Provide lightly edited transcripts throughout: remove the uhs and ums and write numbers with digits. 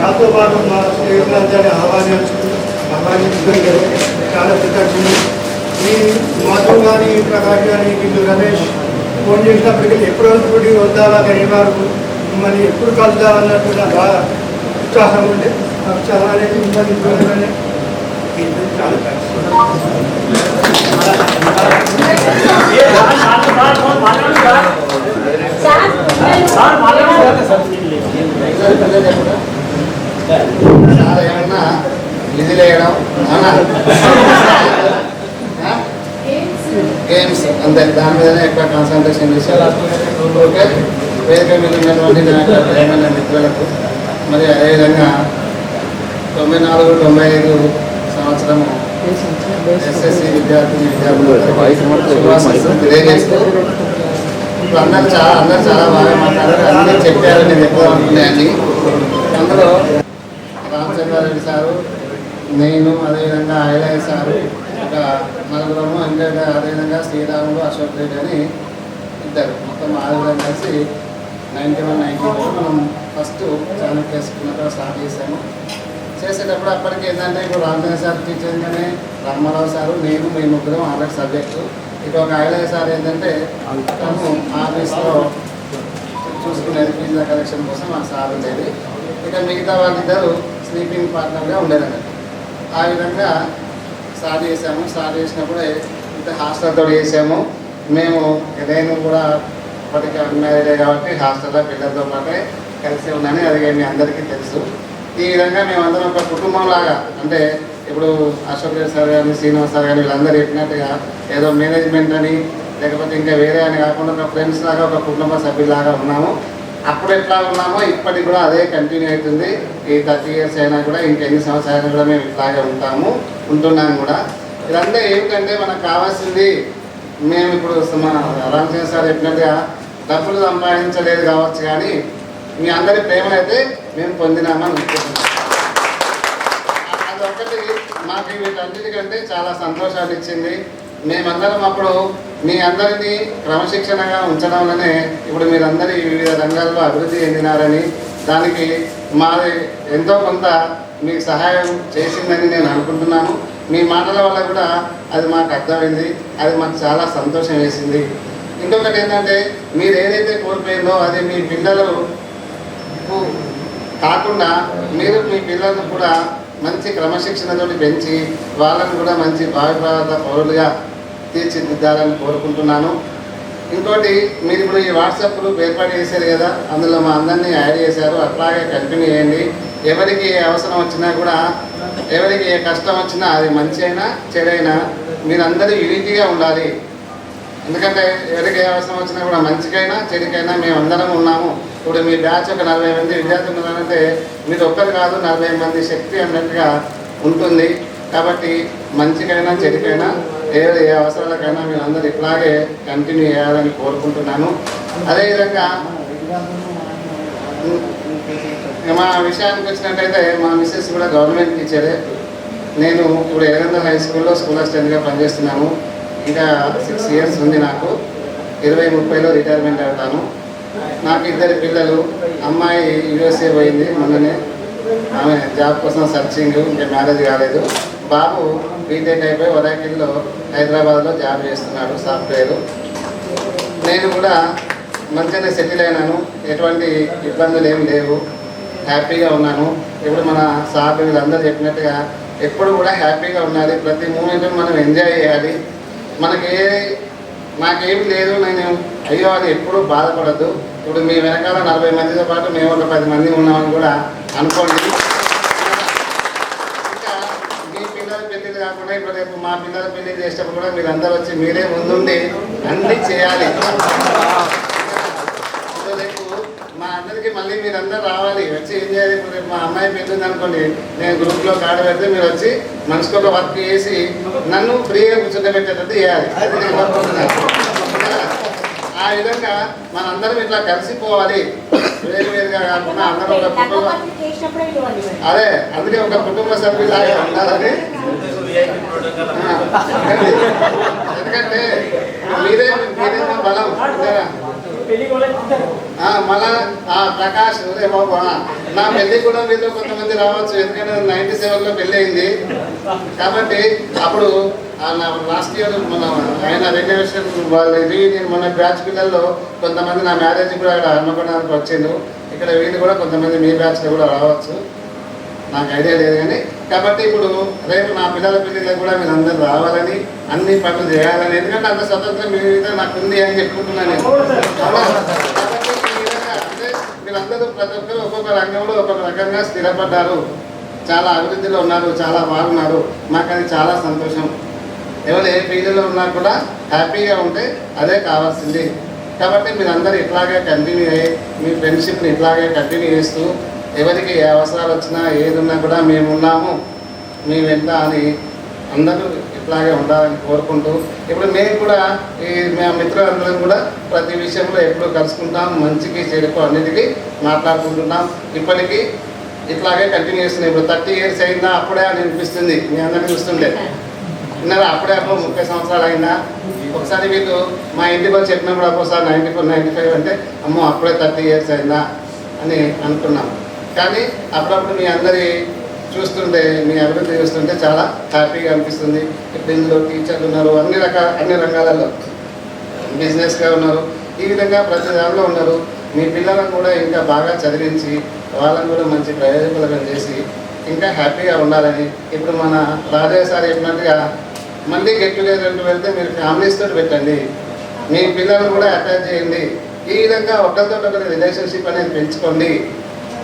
నాతో పాటు మా స్నేహితులందరినీ ఆహ్వానించడం చాలా కృతజ్ఞతలు. ఈ మాధవ్ కానీ ప్రకాష్ కానీ వీళ్ళు రమేష్ ఫోన్ చేసినప్పటికీ ఎప్పుడు వరకు వద్దాలా అనేవారు, మరి ఎప్పుడు కలుద్దాం అన్నట్టు నాకు బాగా ఉత్సాహం ఉండే. ఆ ఉత్సాహం అనేది ఉన్నది దూరంగానే చాలా ఏమన్నా విధులు వేయడం గేమ్స్ అంతే, దాని మీదనే ఎక్కువ కాన్సన్ట్రేషన్ చేశారు. ఓకే, వేదిక మీద ఉన్నటువంటి ఏమైనా మిత్రులకు మరి అదేవిధంగా 94-95 సంవత్సరము ఎస్ఎస్సి విద్యార్థులు తెలియజేస్తూ ఇప్పుడు అందరూ చాలా బాగా మాట్లాడారు, అన్నీ చెప్పారు. నేను ఎక్కువ అనుకున్నాయండి. అందులో రామచంద్రారెడ్డి సారు, నేను, అదేవిధంగా ఐలయ్య సారు, ఒక నలుగురము, ఇంకా అదేవిధంగా శ్రీరాములు, అశోక్ రెడ్డి అని ఇద్దరు, మొత్తం 6 కలిసి 91-92 మనం ఫస్ట్ ఛానల్ చేసుకున్నప్పుడు స్టార్ట్ చేసాము. చేసేటప్పుడు అప్పటికి ఏంటంటే ఇప్పుడు రామచంద్ర సార్ టీచర్గానే రామారావు సారు, నేను, మీ ముగ్గురం ఆల్రెడీ సబ్జెక్టు. ఇక ఒక ఐలయ్య సార్ ఏంటంటే తను ఆఫీస్లో చూసుకునేది, ఫీజుల కలెక్షన్ కోసం ఆ సార్ ఉండేది. ఇక మిగతా వాళ్ళిద్దరు స్లీపింగ్ పార్ట్నర్గా ఉండేదన్నట్టు. ఆ విధంగా స్టార్ట్ చేసాము. స్టార్ట్ చేసినప్పుడే ఇంత హాస్టల్తో చేసాము. మేము నేను కూడా అప్పటికి అన్మ్యారీడే కాబట్టి హాస్టల్లో పిల్లలతో పాటే కలిసి ఉన్నాను, అది మీ అందరికీ తెలుసు. ఈ విధంగా మేమందరం ఒక కుటుంబం లాగా, అంటే ఇప్పుడు అశోక్ రెడ్డి సార్ కానీ, శ్రీనివాస్ సార్ కానీ వీళ్ళందరూ చెప్పినట్టుగా ఏదో మేనేజ్మెంట్ అని లేకపోతే ఇంకా వేరే అని కాకుండా ఒక ఫ్రెండ్స్ లాగా, ఒక కుటుంబ సభ్యులాగా ఉన్నాము. అప్పుడు ఎట్లా ఉన్నామో ఇప్పటికి కూడా అదే కంటిన్యూ అవుతుంది. ఈ 30 years అయినా కూడా, ఇంకెన్ని సంవత్సరాలు కూడా మేము ఇట్లాగే ఉంటున్నాము కూడా. ఇదంతా ఏమిటంటే మనకు కావాల్సింది, మేము ఇప్పుడు మా రామచంద్ర సార్ చెప్పినట్టుగా డబ్బులు సంపాదించలేదు కావచ్చు, కానీ మీ అందరి ప్రేమనైతే మేము పొందినామని అనుకుంటున్నాం. అదొక్కటి మాకు వీటన్నిటికంటే చాలా సంతోషాన్ని ఇచ్చింది. మేమందరం అప్పుడు మీ అందరినీ క్రమశిక్షణగా ఉంచడంలోనే ఇప్పుడు మీరందరూ వివిధ రంగాల్లో అభివృద్ధి చెందినారని, దానికి మాది ఎంతో కొంత మీకు సహాయం చేసిందని నేను అనుకుంటున్నాను. మీ మాటల వల్ల కూడా అది మాకు అర్థమైంది, అది మాకు చాలా సంతోషం వేసింది. ఇంకొకటి ఏంటంటే మీరు ఏదైతే కోల్పోయిందో అది మీ పిల్లలు కాకుండా మీరు మీ పిల్లలను కూడా మంచి క్రమశిక్షణతో పెంచి వాళ్ళను కూడా మంచి భావిప్రాత పౌరులుగా తీర్చిదిద్దాలని కోరుకుంటున్నాను. ఇంకోటి, మీరు ఇప్పుడు ఈ వాట్సాప్ గ్రూప్ ఏర్పాటు చేశారు కదా, అందులో మా అందరినీ యాడ్ చేశారు, అట్లాగే కంటిన్యూ చేయండి. ఎవరికి ఏ అవసరం వచ్చినా కూడా, ఎవరికి ఏ కష్టం వచ్చినా, అది మంచి అయినా చెడైనా మీరందరూ యూనిటీగా ఉండాలి. ఎందుకంటే ఎవరికి ఏ అవసరం వచ్చినా కూడా మంచికైనా చెడుకైనా మేమందరం ఉన్నాము. ఇప్పుడు మీ బ్యాచ్ ఒక 40 మంది విద్యార్థులు ఉన్నారంటే మీరు ఒక్కరు కాదు, 40 మంది శక్తి అన్నట్టుగా ఉంటుంది. కాబట్టి మంచికైనా చెడుకైనా ఏ అవసరాలకైనా మీరు అందరూ ఇట్లాగే కంటిన్యూ చేయాలని కోరుకుంటున్నాను. అదేవిధంగా మా విషయానికి వచ్చినట్టయితే మా మిస్సెస్ కూడా గవర్నమెంట్ టీచరే. నేను ఇప్పుడు ఎర్రగందల హై స్కూల్లో స్కూల్ అసిస్టెంట్గా పనిచేస్తున్నాను. ఇంకా 6 years ఉంది నాకు. 2030లో రిటైర్మెంట్ అవుతాను. నాకు 2 పిల్లలు. అమ్మాయి USA పోయింది మొన్ననే, ఆమె జాబ్ కోసం సర్చింగ్, ఇంకా మ్యారేజ్ కాలేదు. బాబు బీటెక్ అయిపోయి ఒరాకిల్లో హైదరాబాద్లో జాబ్ చేస్తున్నాడు, సాఫ్ట్వేర్. నేను కూడా మంచిగానే సెటిల్ అయినాను, ఎటువంటి ఇబ్బందులు ఏమి లేవు, హ్యాపీగా ఉన్నాను. ఇప్పుడు మన సార్ వీళ్ళందరూ చెప్పినట్టుగా ఎప్పుడు కూడా హ్యాపీగా ఉండాలి, ప్రతి మూమెంట్ మనం ఎంజాయ్ చేయాలి. నాకేమి లేదు, నేను అయ్యో అని ఎప్పుడూ బాధపడద్దు. ఇప్పుడు మీ వెనకాల 40 మందితో పాటు మేము ఒక 10 మంది ఉన్నామని కూడా అనుకోండి. ఇంకా మీ పిల్లల పెళ్ళిళ్ళు కాకుండా ఇప్పుడు రేపు మా పిల్లల పెళ్ళి చేసేటప్పుడు కూడా మీరందరూ వచ్చి మీరే ముందుండి అన్నీ చేయాలి. రేపు మా అందరికీ మళ్ళీ మీరందరూ రావాలి, వచ్చి ఏం చేయాలి. ఇప్పుడు రేపు మా అమ్మాయి పెళ్ళింది అనుకోండి, నేను గ్రూప్లో కార్డు పెడితే మీరు వచ్చి మనసుకు ఒక వర్క్ చేసి నన్ను ఫ్రీగా కూర్చోబెట్టేటట్టు చేయాలి. అది నేను కోరుకుంటున్నాను. ఆ విధంగా మనందరం ఇట్లా కలిసిపోవాలి, వేరువేరుగా కాకుండా అందరూ ఒక కుటుంబం. అదే అందుకే ఒక కుటుంబ సభ్యులాగా ఉండాలని. ఎందుకంటే మీరే బలం. మళ్ళా ప్రకాష్ రే బాబు నా పెళ్లి కూడా మీతో కొంతమంది రావచ్చు, ఎందుకంటే 97లో పెళ్ళి అయింది కాబట్టి అప్పుడు లాస్ట్ ఇయర్ మన ఆయన రెన్యువేషన్ వాళ్ళు రీయూనియన్ మన బ్యాచ్ పిల్లల్లో కొంతమంది నా మ్యారేజ్ కూడా అక్కడ హన్మకొండకి వచ్చిండు. ఇక్కడ వీళ్ళు కూడా కొంతమంది మీ బ్యాచ్లో కూడా రావచ్చు, నాకు ఐడియా లేదు కానీ. కాబట్టి ఇప్పుడు రేపు నా పిల్లల పెళ్ళిళ్ళకి కూడా మీరు అందరూ రావాలని, అన్ని పనులు చేయాలని, ఎందుకంటే అంత స్వతంత్రం మీ మీద నాకు ఉంది అని చెప్పుకుంటున్నాను నేను. కాబట్టి ఈ విధంగా అంటే మీరందరూ ప్రతి ఒక్కరు ఒక్కొక్క రంగంలో ఒక్కొక్క రకంగా స్థిరపడ్డారు, చాలా అభివృద్ధిలో ఉన్నారు, చాలా బాగున్నారు. మాకు అది చాలా సంతోషం. ఎవరు ఏ ఫీల్డ్లో ఉన్నా కూడా హ్యాపీగా ఉంటే అదే కావాల్సింది. కాబట్టి మీరందరూ ఇట్లాగే కంటిన్యూ అయ్యి మీ ఫ్రెండ్షిప్ని ఇట్లాగే కంటిన్యూ చేస్తూ ఎవరికి ఏ అవసరాలు వచ్చినా ఏది ఉన్నా కూడా మేము ఉన్నాము మీ వెంట అని అందరూ ఇట్లాగే ఉండాలని కోరుకుంటూ, ఇప్పుడు మేము కూడా ఈ మేము మిత్రులందరం కూడా ప్రతి విషయంలో ఎప్పుడు కలుసుకుంటాం, మంచికి చెడుకు అన్నిటికీ మాట్లాడుకుంటున్నాం. ఇప్పటికీ ఇట్లాగే కంటిన్యూ చేస్తున్నాం. ఇప్పుడు 30 years అయిందా అప్పుడే అని అనిపిస్తుంది మీ అందరినీ చూస్తుంటే. విన్నారా? అప్పుడే 30 సంవత్సరాలు అయిందా? ఒకసారి వీళ్ళు మా ఇంటికి వచ్చి చెప్పినప్పుడు ఒక్కోసారి 94, 95 అంటే అమ్మో అప్పుడే 30 years అయిందా అని అనుకున్నాం. కానీ అప్పుడప్పుడు మీ అందరి చూస్తుంటే, మీ అభివృద్ధి చూస్తుంటే చాలా హ్యాపీగా అనిపిస్తుంది. ఇప్పుడు ఇందులో టీచర్లు ఉన్నారు, అన్ని రంగాలలో బిజినెస్గా ఉన్నారు, ఈ విధంగా ప్రతి దానిలో ఉన్నారు. మీ పిల్లలను కూడా ఇంకా బాగా చదివించి వాళ్ళని కూడా మంచి ప్రయోజకులుగా చేసి ఇంకా హ్యాపీగా ఉండాలని. ఇప్పుడు మన రాజయ్య సార్ చెప్పినట్టుగా మళ్ళీ గెట్ టుగెదర్ వెళ్తే మీరు ఫ్యామిలీస్ తోటి పెట్టండి, మీ పిల్లలను కూడా అటాచ్ చేయండి. ఈ విధంగా ఒకరితో ఒకరి రిలేషన్షిప్ అనేది పెంచుకోండి.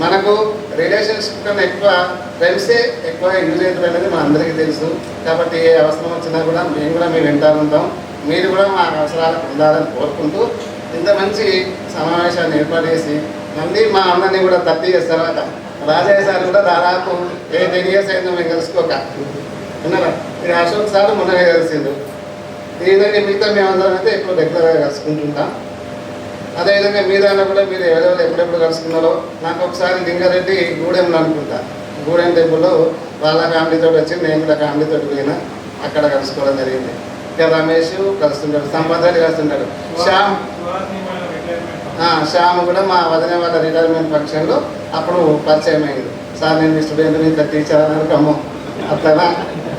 మనకు రిలేషన్షిప్ కన్నా ఎక్కువ ఫ్రెండ్సే ఎక్కువ యూజ్ అవుతుంది అనేది మన అందరికీ తెలుసు. కాబట్టి ఏ అవసరం వచ్చినా కూడా మేము కూడా మీ వెంట ఉంటాం, మీరు కూడా మా అవసరాలకు ఉండాలని కోరుకుంటూ ఇంత మంచి సమావేశాన్ని ఏర్పాటు చేసి మళ్ళీ మా అందరినీ కూడా 30 years తర్వాత రాజయ్య సార్ కూడా దాదాపు 10 years అయిందో మేము కలుసుకోక ఉన్నారా. ఇది అశోక్ సార్ మొన్ననే కలిసిండు. ఈ విధంగా మిగతా మేమందరం అయితే ఎక్కువ రెగ్యులర్గా కలుసుకుంటుంటాం. అదేవిధంగా మీ దాంట్లో కూడా మీరు ఎవరెవరు ఎప్పుడెప్పుడు కలుసుకున్నారో నాకు ఒకసారి లింగారెడ్డి గూడెంలో అనుకుంటా, గూడెం టెంపుల్లో వాళ్ళ ఫ్యామిలీతో వచ్చి నేను కూడా ఫ్యామిలీతో పోయినా, అక్కడ కలుసుకోవడం జరిగింది. ఇక రమేష్ కలుస్తుంటాడు, సంపత్ రెడ్డి కలుస్తుంటాడు, శ్యామ్ కూడా మా వదిన వాళ్ళ రిటైర్మెంట్ ఫంక్షన్లో అప్పుడు పరిచయం అయింది. సార్ నేను మీ స్టూడెంట్ ఇట్లా టీచర్ అన్నారు, కమ్మో అట్లా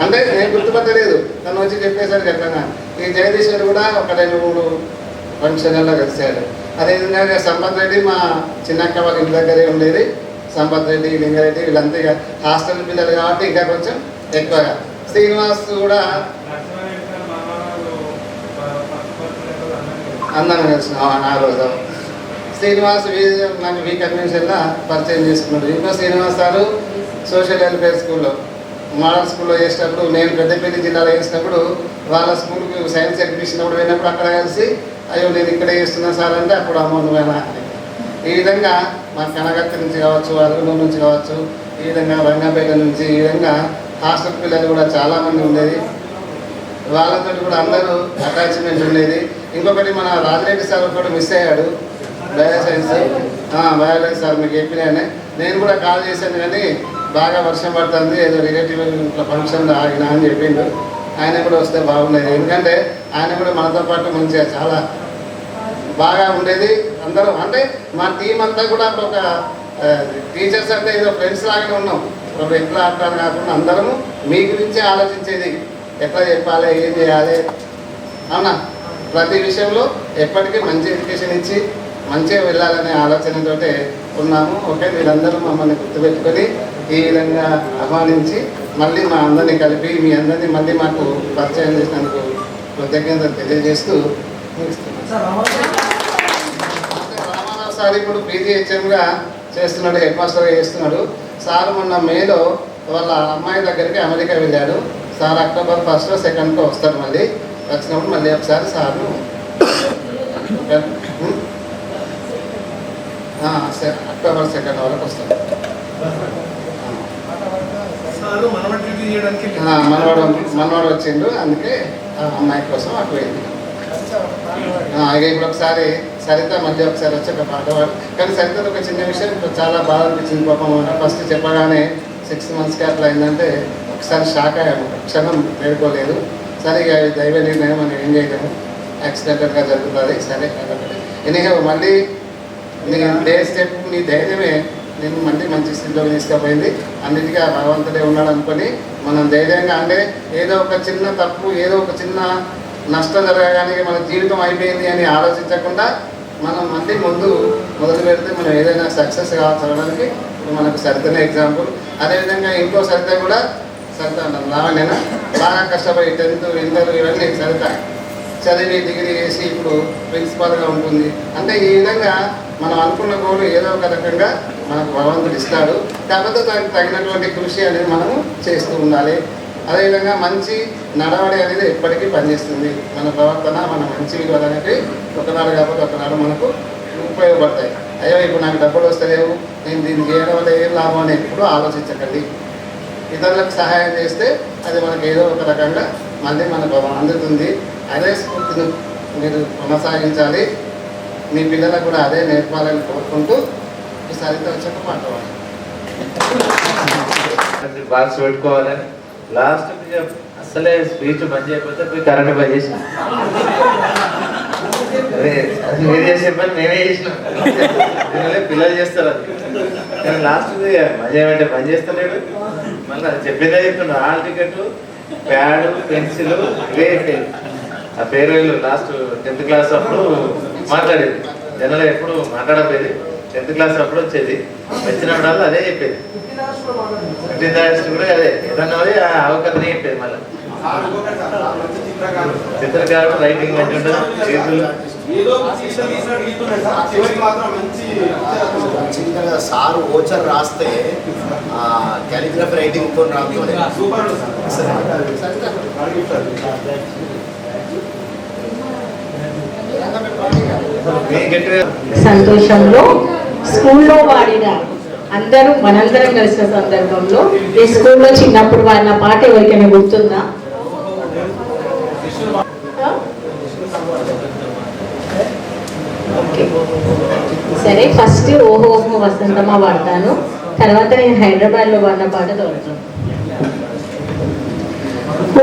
అంటే నేను గుర్తుపట్టలేదు, తను వచ్చి చెప్పేసరికి ఎట్లనా. ఈ జగదీశ్వర్ కూడా ఒక 2-3 ఫంక్షన్లలో కలిశాడు. అదేవిధంగా సంపత్ రెడ్డి మా చిన్నక్క వాళ్ళ ఇంటి దగ్గరే ఉండేది. సంపత్ రెడ్డి, లింగారెడ్డి వీళ్ళంతా ఇక హాస్టల్ పిల్లలు కాబట్టి ఇంకా కొంచెం ఎక్కువగా. శ్రీనివాస్ కూడా అందరం కలిసిన ఆ రోజు. శ్రీనివాస్ నాకు వీ కన్వెన్షన్లో పరిచయం చేసుకున్నాడు. ఇంకో శ్రీనివాస్ సారు సోషల్ వెల్ఫేర్ స్కూల్లో మోడల్ స్కూల్లో చేసినప్పుడు, నేను పెద్దపల్లి జిల్లాలో చేసినప్పుడు వాళ్ళ స్కూల్కి సైన్స్ ఎగ్జిబిషన్ అప్పుడు పోయినప్పుడు అక్కడ కలిసి అయ్యో నేను ఇక్కడే చేస్తున్నా సార్ అంటే అప్పుడు అమ్మ నువ్వేనా అని. ఈ విధంగా మా కనగత్తి నుంచి కావచ్చు, అరుగునూరు నుంచి కావచ్చు, ఈ విధంగా రంగాపేట నుంచి, ఈ విధంగా హాస్టల్ పిల్లలు కూడా చాలామంది ఉండేది. వాళ్ళతో కూడా అందరూ అటాచ్మెంట్ ఉండేది. ఇంకొకటి మన రాజిరెడ్డి సార్ కూడా మిస్ అయ్యాడు, బయోసైన్స్ బయాలజీ సార్ మీకు చెప్పినాయనే. నేను కూడా కాల్ చేశాను కానీ బాగా వర్షం పడుతుంది, ఏదో రిలేటివ్ ఇంట్లో ఫంక్షన్ ఆగినా అని చెప్పిండు. ఆయన కూడా వస్తే బాగుండేది, ఎందుకంటే ఆయన కూడా మనతో పాటు మంచిగా చాలా బాగా ఉండేది. అందరూ అంటే మా టీం అంతా కూడా అప్పుడు ఒక టీచర్స్ అంటే ఏదో ఫ్రెండ్స్ లాగానే ఉన్నాం. ఇప్పుడు ఎట్లా అంటారు కాకుండా అందరము మీ గురించే ఆలోచించేది, ఎట్లా చెప్పాలి, ఏం చేయాలి, అవునా. ప్రతి విషయంలో ఎప్పటికీ మంచి ఎడ్యుకేషన్ ఇచ్చి మంచిగా వెళ్ళాలనే ఆలోచనతోటే ఉన్నాము. ఓకే, మీరందరూ మమ్మల్ని గుర్తుపెట్టుకొని ఈ విధంగా ఆహ్వానించి మళ్ళీ మా అందరినీ కలిపి మీ అందరినీ మళ్ళీ మాకు పరిచయం చేసినందుకు కృతజ్ఞతలు తెలియజేస్తూ రామారావు సార్ ఇప్పుడు పీజీహెచ్ఎంగా చేస్తున్నాడు, హెడ్ మాస్టర్గా చేస్తున్నాడు. సార్ మొన్న మేలో వాళ్ళ అమ్మాయి దగ్గరికి అమెరికా వెళ్ళాడు. సార్ October 1st, 2nd వస్తాడు. మళ్ళీ వచ్చినప్పుడు మళ్ళీ ఒకసారి సార్ను October 2nd వరకు వస్తాడు. మనవాడు వచ్చిండు, అందుకే అమ్మాయి కోసం అటు పోయింది. ఇక ఇప్పుడు ఒకసారి సరిత మళ్ళీ ఒకసారి వచ్చి ఒక పాట పాడు. కానీ సరితలో ఒక చిన్న విషయం చాలా బాధ అనిపించింది పాపం. ఫస్ట్ చెప్పగానే 6 monthsకి అట్లా అయిందంటే ఒకసారి షాక్ అయ్యాము, క్షణం వేడుకోలేదు. సరే ఇక దైవ నిర్ణయం మనం ఏం చేయలేము, యాక్సిడెంటల్గా జరుగుతుంది. సరే కాబట్టి ఎనీహో మళ్ళీ నీ డే స్టెప్ నీ ధైర్యమే నేను మళ్ళీ మంచి స్థితిలోకి తీసుకుపోయింది. అన్నిటికీ ఆ భగవంతుడే ఉన్నాడు అనుకొని మనం ధైర్యంగా, అంటే ఏదో ఒక చిన్న తప్పు, ఏదో ఒక చిన్న నష్టం జరగగానే మన జీవితం అయిపోయింది అని ఆలోచించకుండా మనం మళ్ళీ మొదలు పెడితే మనం ఏదైనా సక్సెస్ కావడానికి మనకు సరితనే ఎగ్జాంపుల్. అదేవిధంగా ఇంకో సరిత కూడా, సరిత లావణ్యనా బాగా కష్టపడి 10th ఇంటర్ ఇవన్నీ సరిత చదివి డిగ్రీ చేసి ఇప్పుడు ప్రిన్సిపాల్గా ఉంటుంది. అంటే ఈ విధంగా మనం అనుకున్న గోల్ ఏదో ఒక రకంగా మనకు భగవంతుడు ఇస్తాడు. కాకపోతే దానికి తగినటువంటి కృషి అనేది మనము చేస్తూ ఉండాలి. అదేవిధంగా మంచి నడవడి అనేది ఎప్పటికీ పనిచేస్తుంది. మన ప్రవర్తన, మన మంచి విలువలు అనేవి ఒకనాడు కాకపోతే ఒకనాడు మనకు ఉపయోగపడతాయి. అయ్యో ఇప్పుడు నాకు డబ్బులు వస్తలేవు, నేను దీన్ని చేయడం వల్ల ఏం లాభం అని ఎప్పుడు ఆలోచించకండి. ఇతరులకు సహాయం చేస్తే అది మనకు ఏదో ఒక రకంగా మళ్ళీ మనకు అందుతుంది. అదే స్ఫూర్తిని మీరు కొనసాగించాలి. మీ పిల్లలకు కూడా అదే నేర్పాలని కోరుకుంటూ ఈసారితో వచ్చాక మాట్లాడాలి. బాక్స్ పెట్టుకోవాలని లాస్ట్ అసలే స్పీచ్ బంద్ చేయకపోతే పోయి కరెంట్ బంద్ చేసిన. అదే అది మీరు చేసే పని నేనే చేసిన. పిల్లలు చేస్తారు అది, కానీ లాస్ట్ మజా ఏమంటే బంద్ చేస్తలేడు. మళ్ళీ చెప్పిందే చెప్తున్నాడు. హాల్ టికెట్, ప్యాడ్, పెన్సిల్ ఇవే అయిపోయింది. ఆ ఫేర్వెల్ లాస్ట్ 10th క్లాస్ అప్పుడు మాట్లాడేది. జనరల్గా ఎప్పుడు మాట్లాడలేదు. 10th క్లాస్ అప్పుడు వచ్చేది, వచ్చినప్పుడల్లా అదే చెప్పేది. 15th ఆగస్టు కూడా అదే ఏదన్నా ఆ అవకాశం చెప్పేది. మళ్ళీ చిత్రకారుడు రైటింగ్ మంచి ఉంటుంది. సారు ఓచర్ రాస్తే క్యాలిగ్రఫీ రైటింగ్ తో సంతోషంలో స్కూల్లో వాడిన అందరూ మనందరం కలిసిన సందర్భంలో ఈ స్కూల్లో చిన్నప్పుడు వాడిన పాట ఎవరికైనా గుర్తుందా? సరే, ఫస్ట్ ఓహో ఓహో వసంతమా వాడతాను, తర్వాత నేను హైదరాబాద్లో వాడిన పాట తోడతాను.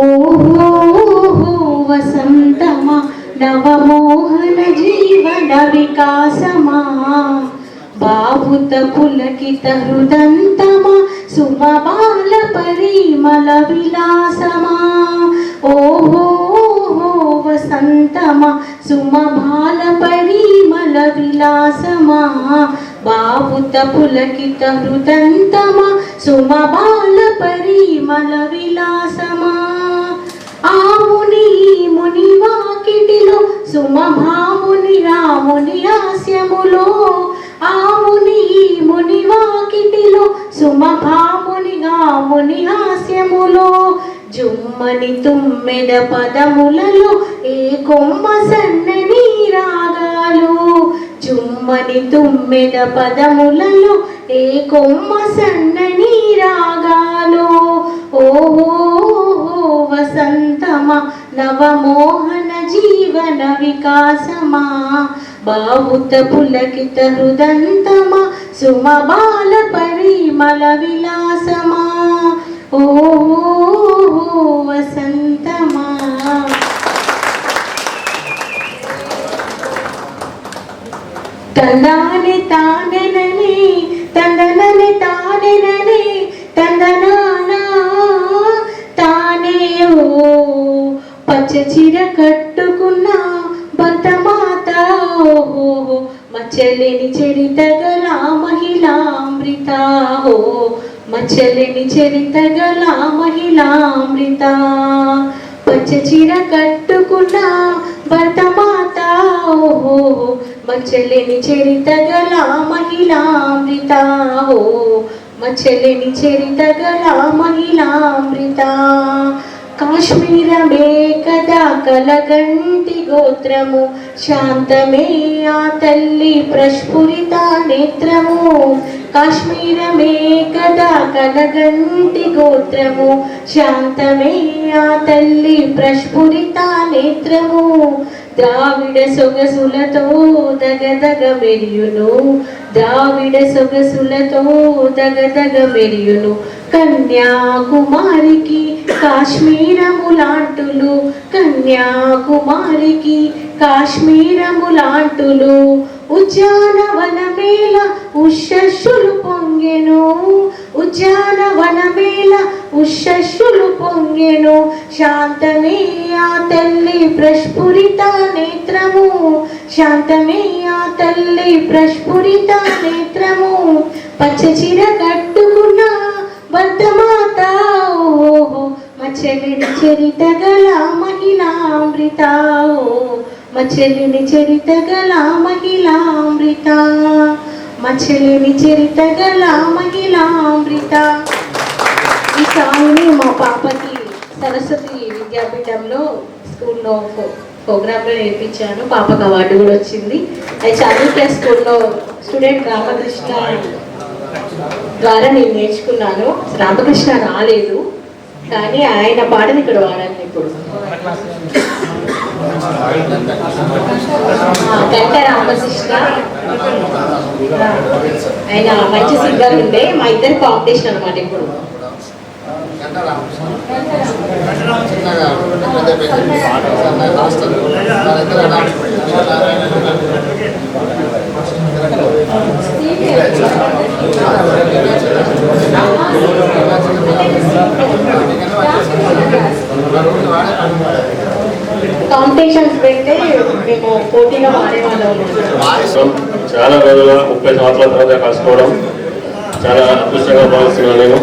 ఓహో వసంతమా నవమోహన జీవన వికాసమా, బాహుత పులకిత హృదంతమా సుమబాల పరిమళ విలాసమా. ఓహో వసంతమా సుమబాల పరిమళ విలాసమా, బాహుత పులకిత హృదంతమా సుమబాల పరిమళ విలాసమా. ఆముని ముని వాకిటిలో సుమభాముని రాముని హాస్యములో, ఆముని ముని వాకిటిలో సుమభాముని రాముని హాస్యములో, జుమ్మని తుమ్మెద పదములలో ఏ కొమ్మ సన్నని రాగాలు, జుమ్మని తుమ్మెద పదములలో ఏ కొమ్మ సన్నని రాగాలు. ఓహో వసంతమా నవమోహన జీవన వికాసమా, బాహుత పులకిత హృదంతమా సుమబాల పరిమళ విలాసమా. ఓహో వసంతమా. తందాని తానెనని తందనని తానెనని తందనానా తానే. ఓ పచ్చ చీర కట్టుకున్న భర్తమాత, ఓహో మచ్చలేని చరిత గల మహిళామృత, ఓ మచ్చలేని చరిత గల మహిళామృత. పచ్చ చీర కట్టుకున్న భర్తమాత, ఓహో మచ్చలేని చరిత గల మహిళామృత, ఓ మచ్చలేని చరిత గల మహిళామృత. కాశ్మీరమే కదా కలగంటి గోత్రము, శాంతమే ఆ తల్లి ప్రస్ఫురిత నేత్రము. కాశ్మీరమే కదా కలగంటి గోత్రము, శాంతమే ఆ తల్లి ప్రస్ఫురిత నేత్రము. ద్రావిడ సొగసులతో దగదగ మెరియును, ద్రావిడ సొగసులతో దగదగ మెరియును. కన్యాకుమారికి కాశ్మీరములాంటులు, కన్యాకుమారికి కాశ్మీరములాంటులు ఉద్యానవనమేళ ఉషస్సులు పొంగెను, ఉద్యానవనమేళ ఉషస్సులు పొంగెను. శాంతమే ఆ తల్లి ప్రస్ఫురిత నేత్రము, శాంతమే ఆ తల్లి ప్రస్ఫురిత నేత్రము. పచ్చ చీర కట్టుకున్న భర్తమాత ఓహో మచెల్లిని చరిత గల మహిళామృత, మచెల్లిని చరిత గల మహిళామృత, మచెల్లిని చరిత గల మహిళామృత. ఈ సాంగ్ని మా పాపకి సరస్వతి విద్యాపీఠంలో స్కూల్లో ప్రోగ్రాంలో నేర్పించాను. పాపకు అవార్డు కూడా వచ్చింది. అది చదువుకే స్కూల్లో స్టూడెంట్ రామకృష్ణ ద్వారా నేను నేర్చుకున్నాను. రామకృష్ణ రాలేదు కానీ ఆయన పాటని ఇక్కడ వాడాను ఇప్పుడు. గంట రామకృష్ణ ఆయన మంచి సింగర్ ఉండే. మా ఇద్దరు కాంపిటీషన్ అనమాట ఇప్పుడు. కాంపిటీషన్స్ పెడితే మేము పోటీగా వాడేవాళ్ళం. చాలా రోజులుగా 30 సంవత్సరాల తర్వాత కలుసుకోవడం చాలా అదృష్టంగా భావిస్తున్నాను నేను.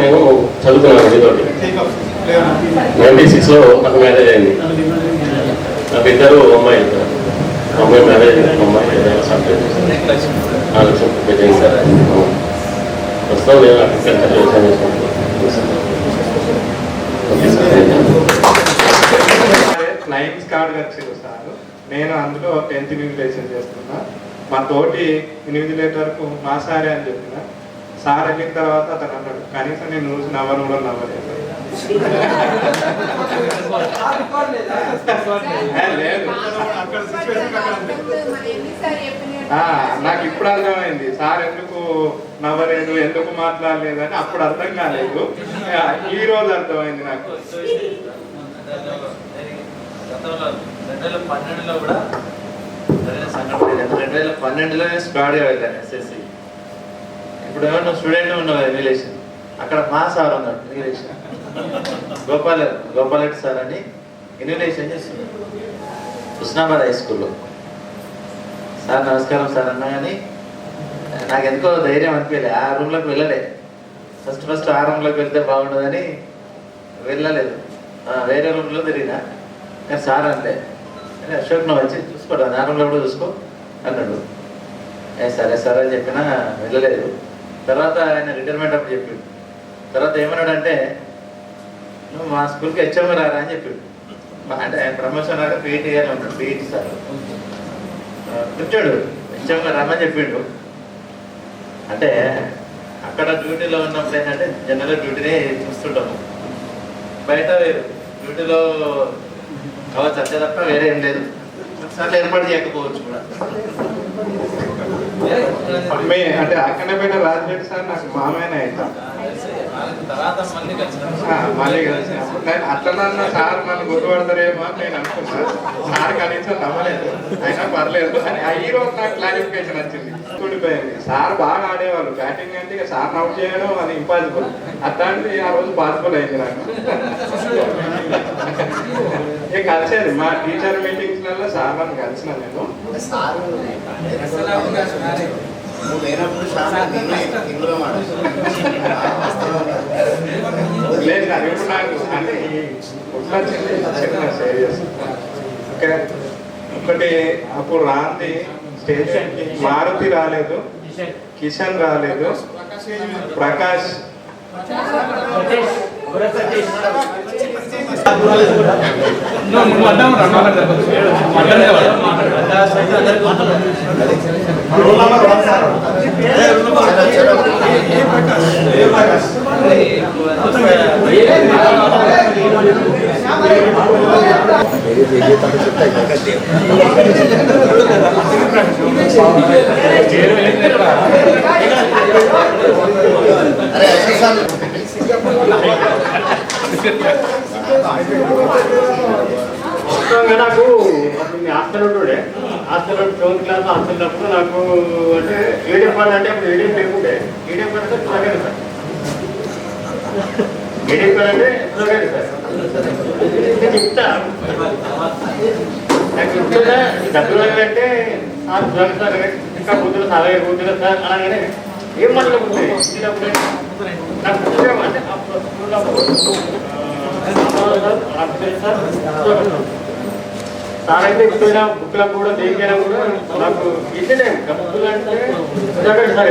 నేను చదువుకున్నాను మీతోటి. 96లో నాకు మ్యారేజ్ అయింది. నాకు ఇద్దరు అమ్మాయి మ్యారేజ్ అయింది. అమ్మాయి చేశారు. ప్రస్తుతం నేను అగ్రికల్చర్ వ్యవసాయం చేసుకుంటున్నాను. ఫ్లయింగ్ స్కాడ్ వచ్చింది సార్. నేను అందులో 10th ఇన్విజిలేషన్ చేస్తున్నా. మా తోటి ఇన్విజిలేటర్కు మా సారే అని చెప్పిన. సార్ వెళ్ళిన తర్వాత అతను అన్నాడు కనీసం నేను రోజు నవ్వను కూడా నవ్వలేదు. నాకు ఇప్పుడు అర్థమైంది సార్ ఎందుకు నవ్వలేదు, ఎందుకు మాట్లాడలేదు అని. అప్పుడు అర్థం కాలేదు, ఈ రోజు అర్థమైంది నాకు. 2012లో స్క్వాడ్గా వెళ్ళాను ఎస్ఎస్సి. ఇప్పుడు ఏమన్నా స్టూడెంట్ ఉన్నావు రిలేషన్, అక్కడ మా సార్ ఉన్నాడు రిలేషన్ గోపాలరెడ్డి సార్ అని ఇన్విలేషన్ చేస్తున్నాడు హుస్నాబాద్ హై స్కూల్లో. సార్ నమస్కారం సార్ అన్నా కానీ నాకు ఎందుకో ధైర్యం అనిపించలే. ఆ రూమ్లోకి వెళ్ళలే. ఫస్ట్ ఆ రూమ్లోకి వెళ్తే బాగుంటుందని వెళ్ళలేదు. వేరే రూమ్లో తిరిగినా కానీ సార్ అంటే అశోక్ నువ్వు వచ్చి చూసుకోడు ఆ రూమ్లో కూడా చూసుకో అన్నాడు. సరే సార్ అని చెప్పినా వెళ్ళలేదు. తర్వాత ఆయన రిటైర్మెంట్ అప్పుడు చెప్పిండు. తర్వాత ఏమన్నాడంటే నువ్వు మా స్కూల్కి హెచ్ఎం రారా అని చెప్పిండు. అంటే ఆయన ప్రమోషన్ రాక పీఈటీ గానే ఉన్నాడు. పీఈటీ సార్ కూర్చోడు హెచ్ఎంగా రమ్మని చెప్పిండు. అంటే అక్కడ డ్యూటీలో ఉన్నప్పుడు ఏంటంటే జనరల్ డ్యూటీనే చూస్తుంటాము. బయట వేరు డ్యూటీలో కావచ్చు అంతే తప్ప వేరే ఏం లేదు. సార్లు ఏర్పాటు చేయకపోవచ్చు కూడా. అంటే అక్కడపేట రాజరెడ్డి సార్ నాకు మామయ్య అవుతా మళ్ళీ కలిసినప్పుడు నేను అట్లనన్నా సార్ నన్ను గుర్తుపడతారేమో అని నేను అనుకున్నాను. సార్ కనీసం నమ్మలేదు, అయినా పర్లేదు అని. ఈ రోజు నాకు క్లారిఫికేషన్ వచ్చింది. కూడిపోయింది. సార్ బాగా ఆడేవాళ్ళు. బ్యాటింగ్ అంటే ఇక సార్ అవుట్ చేయడం అది ఇంపాసిబుల్. అట్లాంటిది ఆ రోజు పాసిబుల్ అయింది నాకు. ఇక కలిసేది మా టీచర్ మీటింగ్స్లలో సార్ నన్ను కలిసిన నేను. లేదు సార్ ఇప్పుడు నాకు అంటే వచ్చింది చెప్పిన సీరియస్. ఓకే ఒకటి అప్పుడు రాంది స్టేషన్కి మారుతి రాలేదు, కిషన్ రాలేదు, ప్రకాష్ అరే అశోక్ సార్ నాకు మీ హాస్టల్ ఉంటుండే హాస్టల్ 7th క్లాస్ హాస్టల్ అప్పుడు నాకు అంటే ఏడిఎం కార్డు అంటే అప్పుడు ఏడిఎం లేకుండే ఏడిఎం కార్డు అంటే చూడగానే సార్ ఏడిఎం కార్డు అంటే చూడగానే సార్ నేను చెప్తా నాకు చెప్తున్నా డబ్బులు అంటే సార్ చూడండి సార్ ఇంకా కూతురు సార్ కూతురు సార్ అలాగనే ఏం మాట్లాడుకుంటాయి నాకు పుస్తకం అంటే అప్పుడు సార్ అయితే ఇప్పుడైనా బుక్లకు కూడా దేనికైనా కూడా నాకు ఇట్లనే బుక్కులు అంటే సార్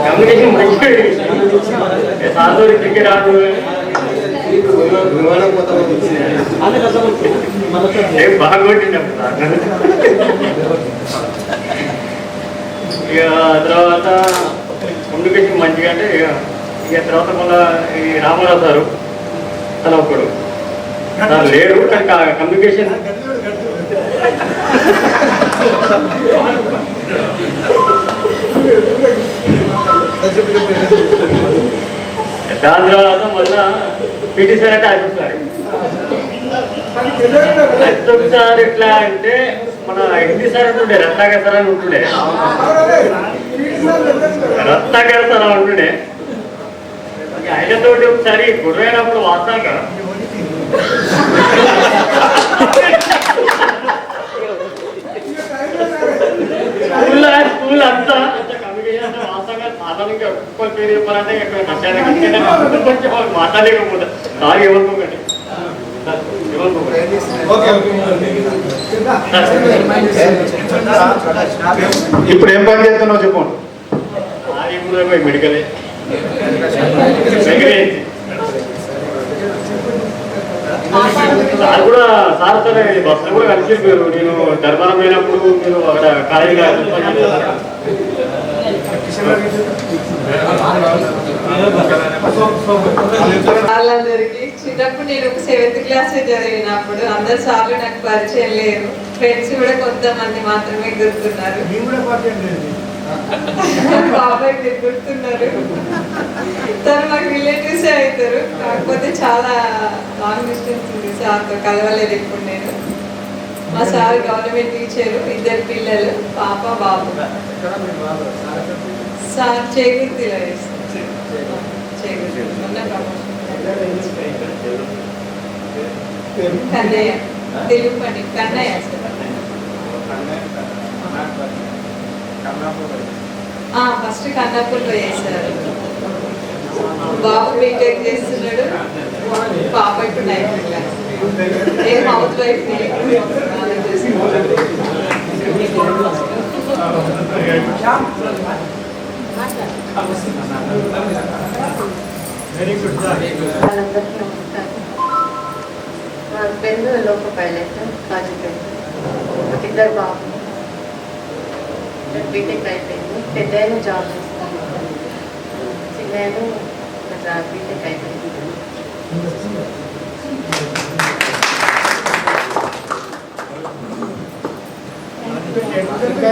కమ్యూనికేషన్ మంచి సార్తో క్రికెట్ ఆడు బాగా కొట్టింది సార్ ఇక తర్వాత కమ్యూనికేషన్ మంచిగా అంటే ఇక తర్వాత మళ్ళీ ఈ రామారావు సారు తన ఒక్కడు సార్ లేరు కానీ కమ్యూనికేషన్ దాని తర్వాత మళ్ళా పీటీ సార్ అంటే అశోక్ సార్ ఎట్లా అంటే మన ఎన్టీ సార్ ఉంటుండే రత్నాకర్ సార్ అని ఉంటుండే రత్నాకర్ సార్ అని ఉంటుండే ఆయనతో ఒకసారి గుర్రైనప్పుడు వాస్తాక స్కూల్ అంతా కమ్యూనికేషన్ వాస్తాగా సాధారణంగా ఒక్కొక్క పేరు చెప్పాలంటే ఇక్కడ మధ్యాహ్నం కొంచెం మాట్లాడలేకపోతే సార్ ఏమనుకోకండి ఇప్పుడు ఏం పని చేస్తున్నావు చెప్పండి. మెడికల్ సార్ కూడా సార్ సరే బస్సులో కూడా కలిసి మీరు నేను ధర్మారం పోయినప్పుడు మీరు అక్కడ కాలేజీగా వాళ్ళందరికీ చిన్నప్పుడు నేను ఒక 7th క్లాస్ చదివినప్పుడు అందరు సార్లు నాకు పరిచయం లేరు. ఫ్రెండ్స్ కూడా కొంతమంది మాత్రమే గుర్తున్నారు. బాబాయ్ మీరు గుర్తున్నారు. తను నాకు రిలేటివ్స్ అవుతారు. కాకపోతే చాలా లాంగ్ డిస్టెన్స్ ఉంది. సార్తో కలవలేదు ఇప్పుడు నేను. మా సార్ గవర్నమెంట్ టీచరు, 2 పిల్లలు, పాప బాబు. సార్ చేకూర్తిలో చేస్తారు. కన్నయ్య తెలుగు పండి కన్నయ్య ఫస్ట్ కన్నాపూర్లో చేశారు. బాబు బీటెక్ చేస్తున్నాడు. పాప ఇప్పుడు 9th క్లాస్. ఏం house wife very good sir. మా హస్బెండ్ లోకల్ పైలట్ కాజీపేట. ఒక 2 బాబు. బీటెక్ అయిపోయింది. పెద్ద జాబ్ చేస్తాను. చిన్న బీటెక్ అయిపోయింది.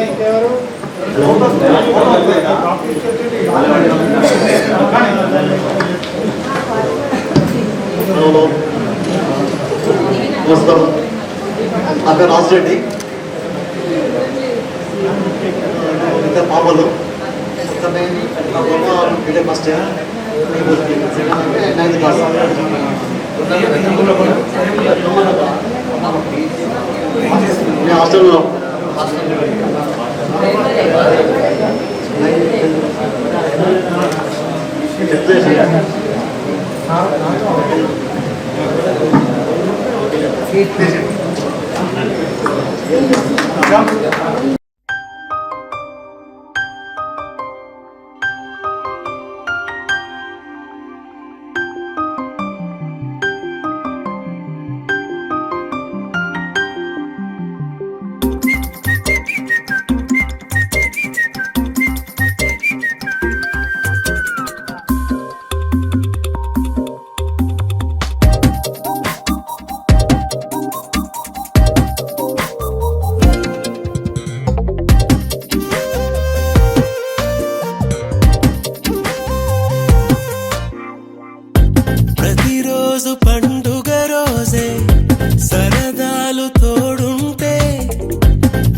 ఇంకెవరు నమస్కారం. నా పేరు రాజరెడ్డి. ఇద్దరు పాపలు. నా బాబా BTech first year, 9th class. నేను హాస్టల్లో పండుగ రోజే సరదాలు తోడుంటే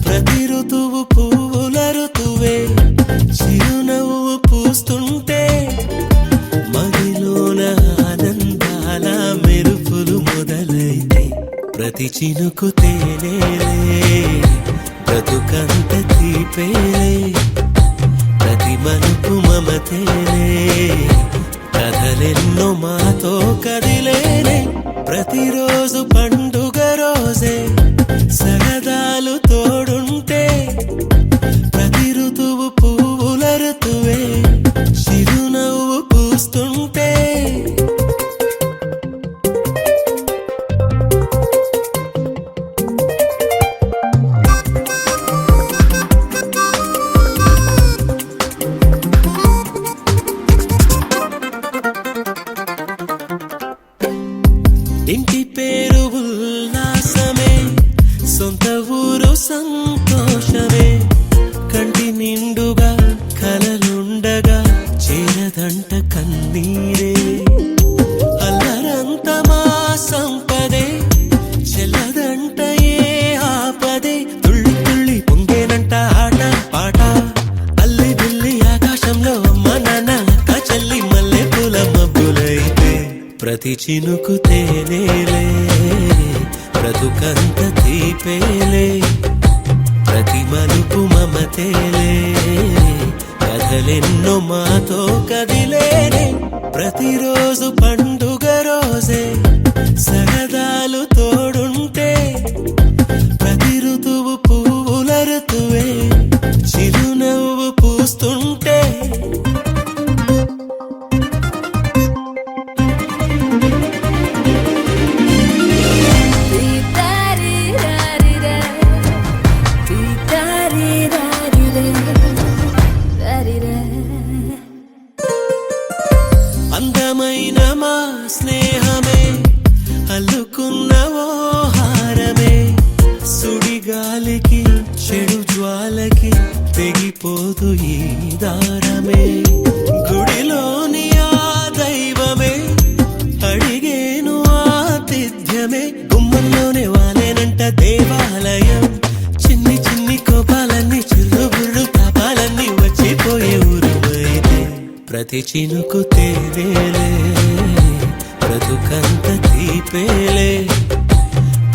ప్రతి ఋతువు పువ్వుల ఋతువే చిరునవ్వు పూస్తుంటే మదిలోన ఆనందాల మెరుపులు మొదలైతే ప్రతి చినుకు తేనేలే బ్రతుకంత తీపేలే ప్రతి మలుపు మమతేలే కథలెన్నో మాతో కదిలేనే ప్రతిరోజు పండుగ రోజే సరదాలు తోడుంటే ప్రతి ఋతువు పువ్వుల ఋతువే చిరునవ్వు పూస్తుంటే ఇంటి పేరు ఉల్లాసమే సొంత ఊరు సంతోషమే కంటి నిండుగా కలలుండగా చేరదంట కన్నీరే అల్లరంత మా సంపదే చెల్లదంట ఏ ఆపదే తుళ్ళి తుళ్ళి పొంగేనంట ఆట పాట అల్లి బిల్లి ఆకాశంలో అమ్మ నాన్న అక్క చెల్లి మల్లె పూల మబ్బులైతే ప్రతి చినుకు తేనేలే బ్రతుకంత తీపేలే ప్రతి మలుపు మమతేలే కథలెన్నో మాతో కదిలేనే ప్రతిరోజు పండుగ రోజే సరదాలు తోడుంటే ప్రతి ఋతువు పువ్వుల ఋతువే చిరునవ్వు పూస్తుంటే అందమైన మా స్నేహమే అల్లుకున్న ఓ హారమే సుడిగాలికి చెడు జ్వాలకి తెగిపోదు ఈ దారమే గుడిలోని ఆ దైవమే అడిగేను ఆతిథ్యమే గుమ్మంలోనే వాలేనంట దేవాలయం చిన్ని చిన్ని కోపాలన్నీ చిల్లుబుర్రు తాపాలన్నీ వచ్చిపోయే ఊరుమైతే ప్రతి చినుకు తేనేలే బ్రతుకంత తీపేలే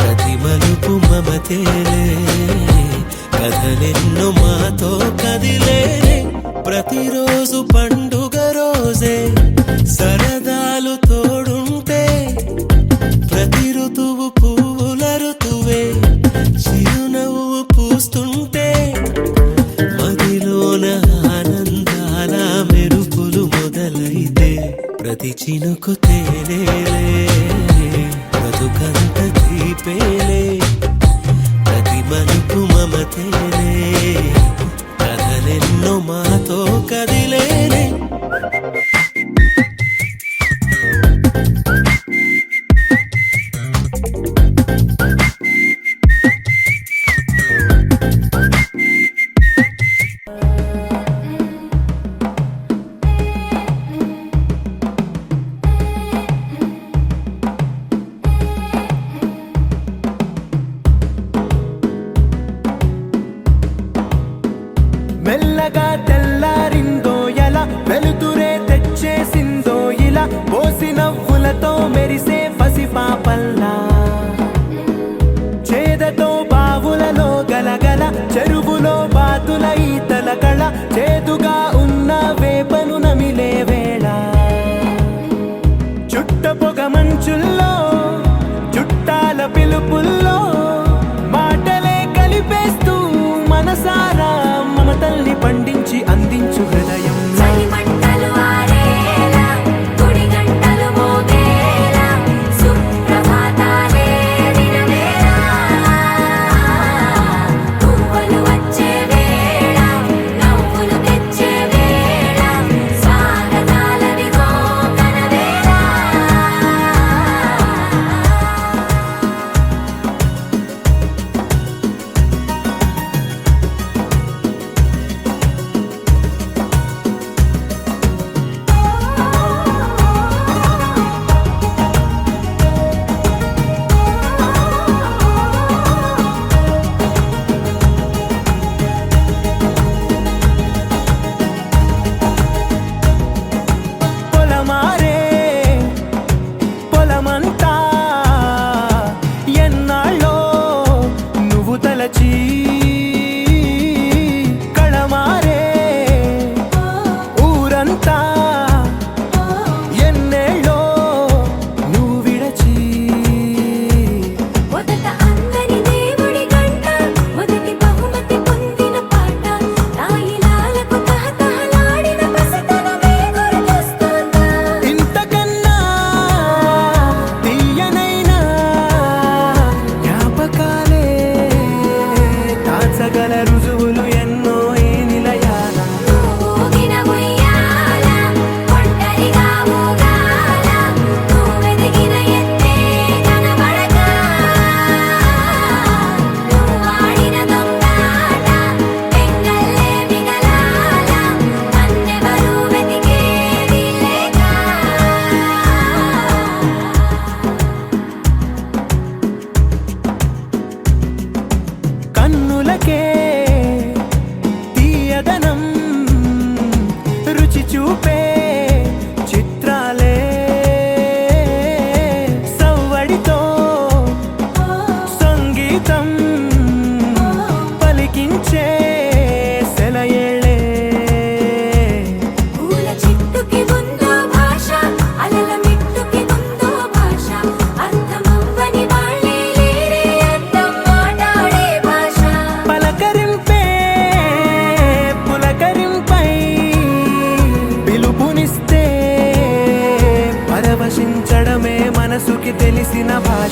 ప్రతి మలుపు మమతేలే కథలెన్నో మాతో కదిలేనే ప్రతిరోజు పండుగ రోజే సరదాలు తోడుంటే ప్రతి ఋతువు పువ్వుల ఋతువే చిరునవ్వు పూస్తుంటే మదిలోన ఆనందాల మెరుపులు మొదలైతే ప్రతి చినుకు తేనేలే బ్రతుకంత తీపేలే ప్రతి మలుపు మమతేలే కథలెన్నో మాతో కదిలేనే మెల్లగా తెల్లారిందో ఎలా వెలుగు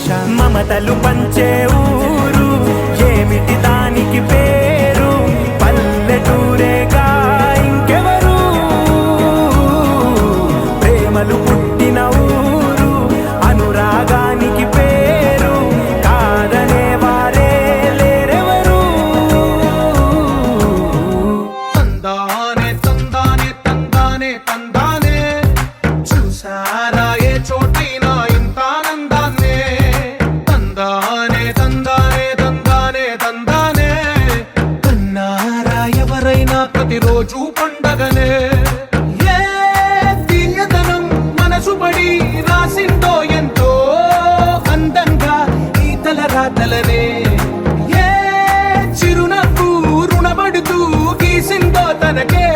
భాష మమతలు పంచే ఊరు ఏమిటి దానికి పేరు పల్లెటూరేగా ఇంకెవరు ప్రేమలు పుట్టిన ఊరు అనురాగానికి పేరు కాదనే వారే లేరెవరు తందానే తందానే తందానే తందానే చూసారా ఏ చోటైనా ఇంత ఆనందాన్నే తందానే తందానే తందానే తందానే కన్నారా ఎవరైనా ప్రతిరోజు పండగనే ఏ తీయదనం మనసు పడి రాసిందో ఎంతో అందంగా ఈ తలరాతలనే ఏ చిరునవ్వు రుణపడుతూ గీసిందో తనకే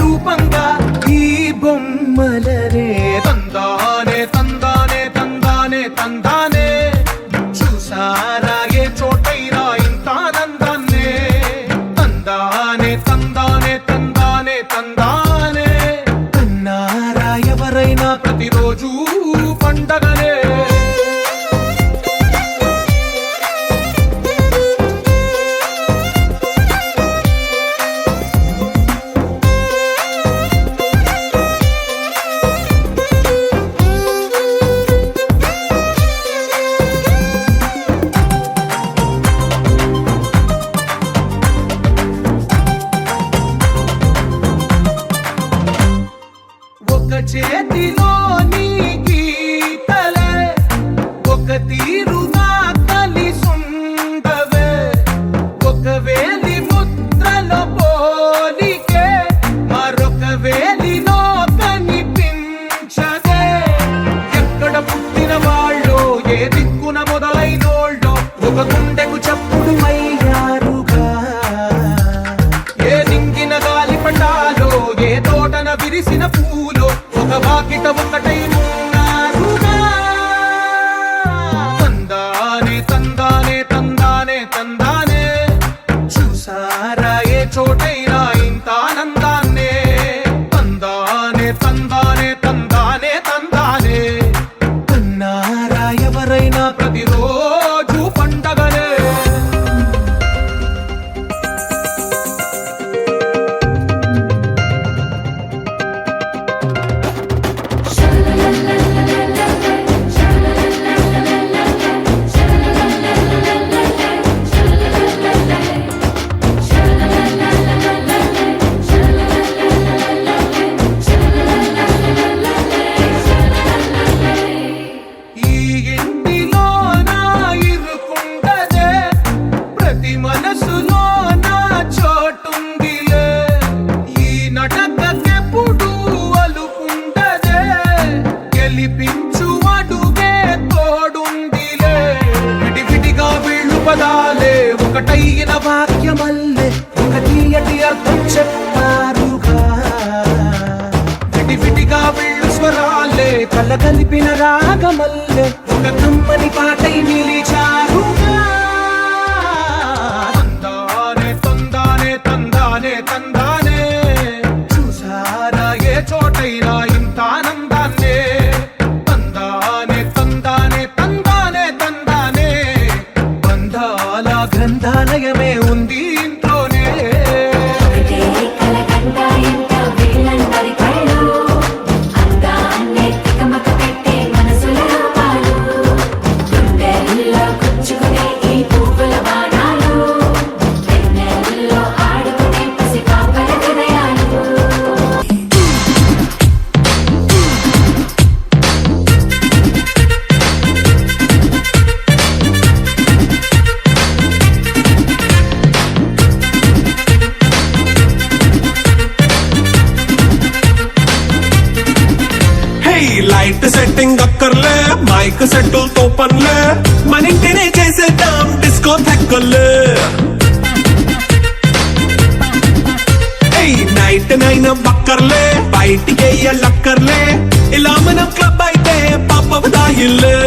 రూపంగా ఈ బొమ్మలనే తందానే తందానే తందానే తందానే చూసారా ఏ చోటైనా ఇంత ఆనందాన్నే తందానే తందానే తందానే తందానే కన్నారా ఎవరైనా ప్రతిరోజు పండగనే ఒక చేతిలో నీ గీతలే ఒక తీరుగా కలిసుండవే ఒక వేలి ముద్రలో పోలికే మరొక వేలిలో కనిపించదే ఎక్కడ పుట్టిన వాళ్ళో ఏ దిక్కున మొదలైనోళ్ళో ఒక గుండెకు చప్పుడు అయ్యారుగా ఏ నింగిన గాలి పటాలో ఏ తోటన విరిసిన పూలో ఒక వాకిట ఒకటై ఉన్నారుగా తందానే తందానే తందానే తందానే చూసారా ఏ చోటైనా ఇంత ఆనందాన్నే తందానే తందానే తందానే తందానే కన్నారా ఎవరైనా ప్రతిరోజు పండగనే ఈ ఇంటిలో నా ఇరుకుండదే ప్రతి మనసులో నా చోటుందిలే ఈ నటకెప్పుడు అలుకుండదే గెలిపించు అడుగే తోడుందిలే విడివిడిగా వీళ్ళు పదాలే ఒకటైన వాక్యమల్లే ఒక తీయటి అర్థం చెప్పారుగా విడివిడిగా వీళ్ళు స్వరాలే కలగలిపిన రాగమల్లే ఒక కమ్మని పాటై నిలిచారుగా తందానే తందానే తందానే తందానే చూసారా ఏ చోటైనా ఇంత ఆనందాన్నే తందానే తందానే తందానే తందానే బంధాల గ్రంథాలయమే ఉంది ఇంట్లోనే లైట్ సెట్టింగ్ అక్కర్లే మైక్ సెట్టులతో పనులే మన ఇంటినే చేసేద్దాం డిస్కో థెక్కర్లే నైట్ నైన్ బక్కర్లే బయటికి లక్కర్లే ఇలా మనం క్లబ్ అయితే పాప దాయిల్లే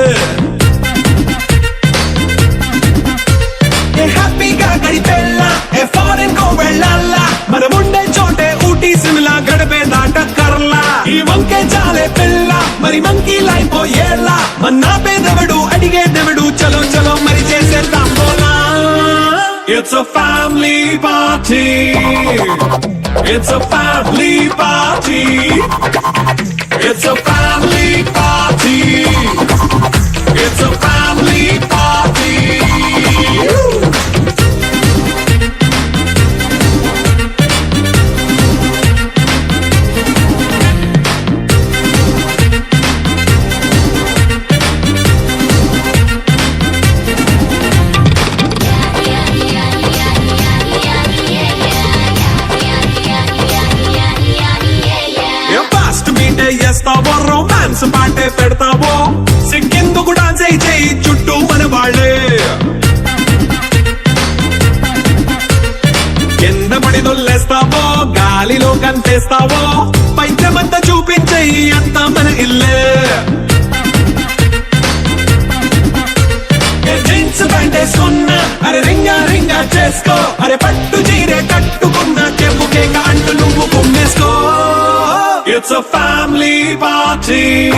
హ్యాపీగా గడిపెళ్ళ ఏ ఫారెన్ కో వెళ్ళాల మనం ఉండే చోటే ఊటీ సిమ్లా గడిపే దాటక్కర్లా ఈ వంకే చాలే పిల్ల మరి మంకీ లైఫ్ ఏళ్ళ మన్నా పేదవడు అడిగే It's a family party. It's a family party. It's a family party. It's a family party. చేస్తావో రొమాన్స్ పాటే పెడతావో సిక్కిందుకు డాన్స్ చేయి చుట్టూ మన వాళ్ళే కింద పడి దొల్లేస్తావో గాలిలో కంటేస్తావో పైచమంతా చూపించేయి అంతా మన ఇల్లే జీన్స్ ప్యాంటేసుకున్నా అరే రింగా రింగా చేసుకో అరే పట్టు చీరే కట్టుకున్న చెప్పుకే అంటూ నువ్వు కుమ్మేసుకో. It's a family party.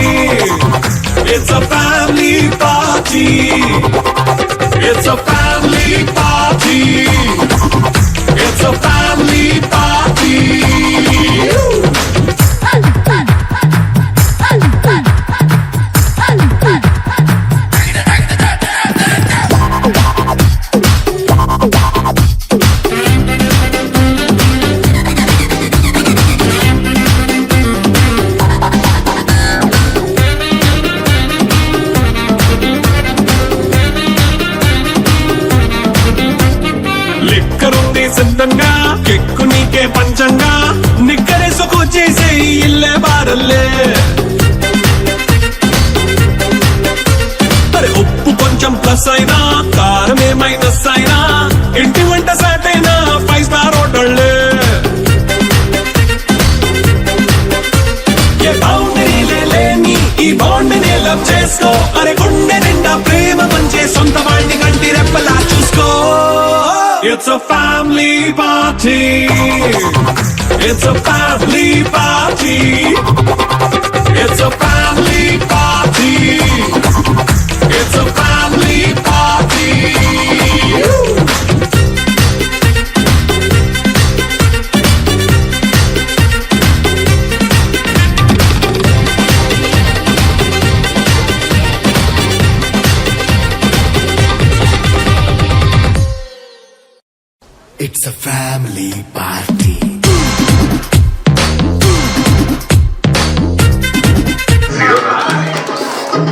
It's a family party. It's a family party. It's a family party. సిద్ధంగా కెక్కు నీకే పంచంగా నిక్కరేసుకు చేసే ఇల్లే బారల్లే అరే ఉప్పు కొంచెం ప్లస్ అయినా కారమే మైనస్ అయినా ఇంటి వంట సాట్ అయినా 5 స్టార్ హోటళ్ళే ఏ బౌండరీలే లేని ఈ బాండ్ని లవ్ చేసుకో అరే గుండె నిండా ప్రేమ పంచే సొంత వాడిని కంటి రెప్పలా చూసుకో. It's a family party. It's a family party. It's a family party. It's a family party. It's a family party.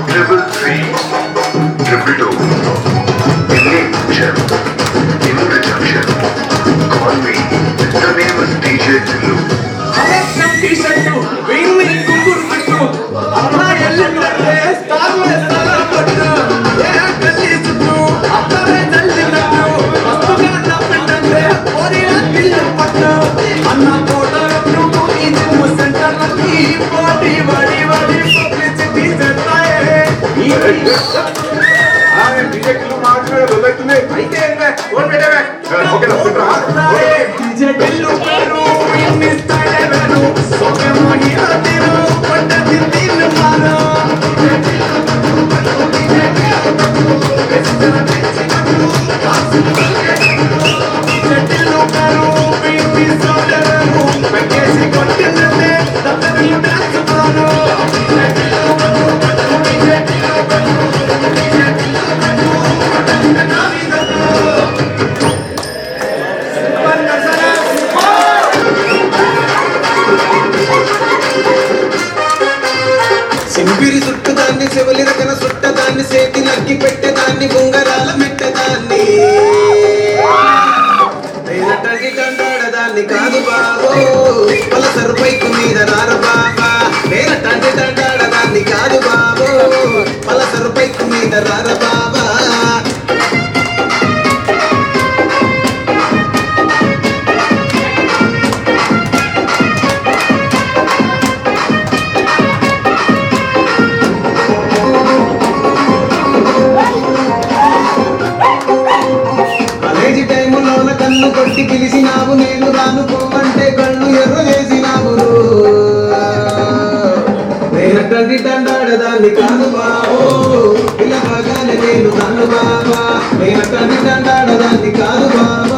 Triple 3, triple 2. In the junction. Call me. The name is DJ Dillu. సింపిరి చుట్టదాన్ని Shivali రకన చుట్టదాన్ని సేతి నక్కి పెట్టేదాన్ని బొంగరాల మెట్టదాన్ని తండాడదాన్ని కాదు బాబో పల సరుపైకు మీద రారు బాబా నేను తండాడదాన్ని కాదు బాబో పల సరుపైకు మీద రారు బాబా. కన్ను కొట్టి పిలిచినావు నేను రానుకోమంటే కళ్ళు ఎర్ర చేసినావు నేనటండి దండాడదాన్ని కాదు బాబో పిల్లగానే నేను నన్ను బాబా నేనటండి దండాడదాన్ని కాదు బాబా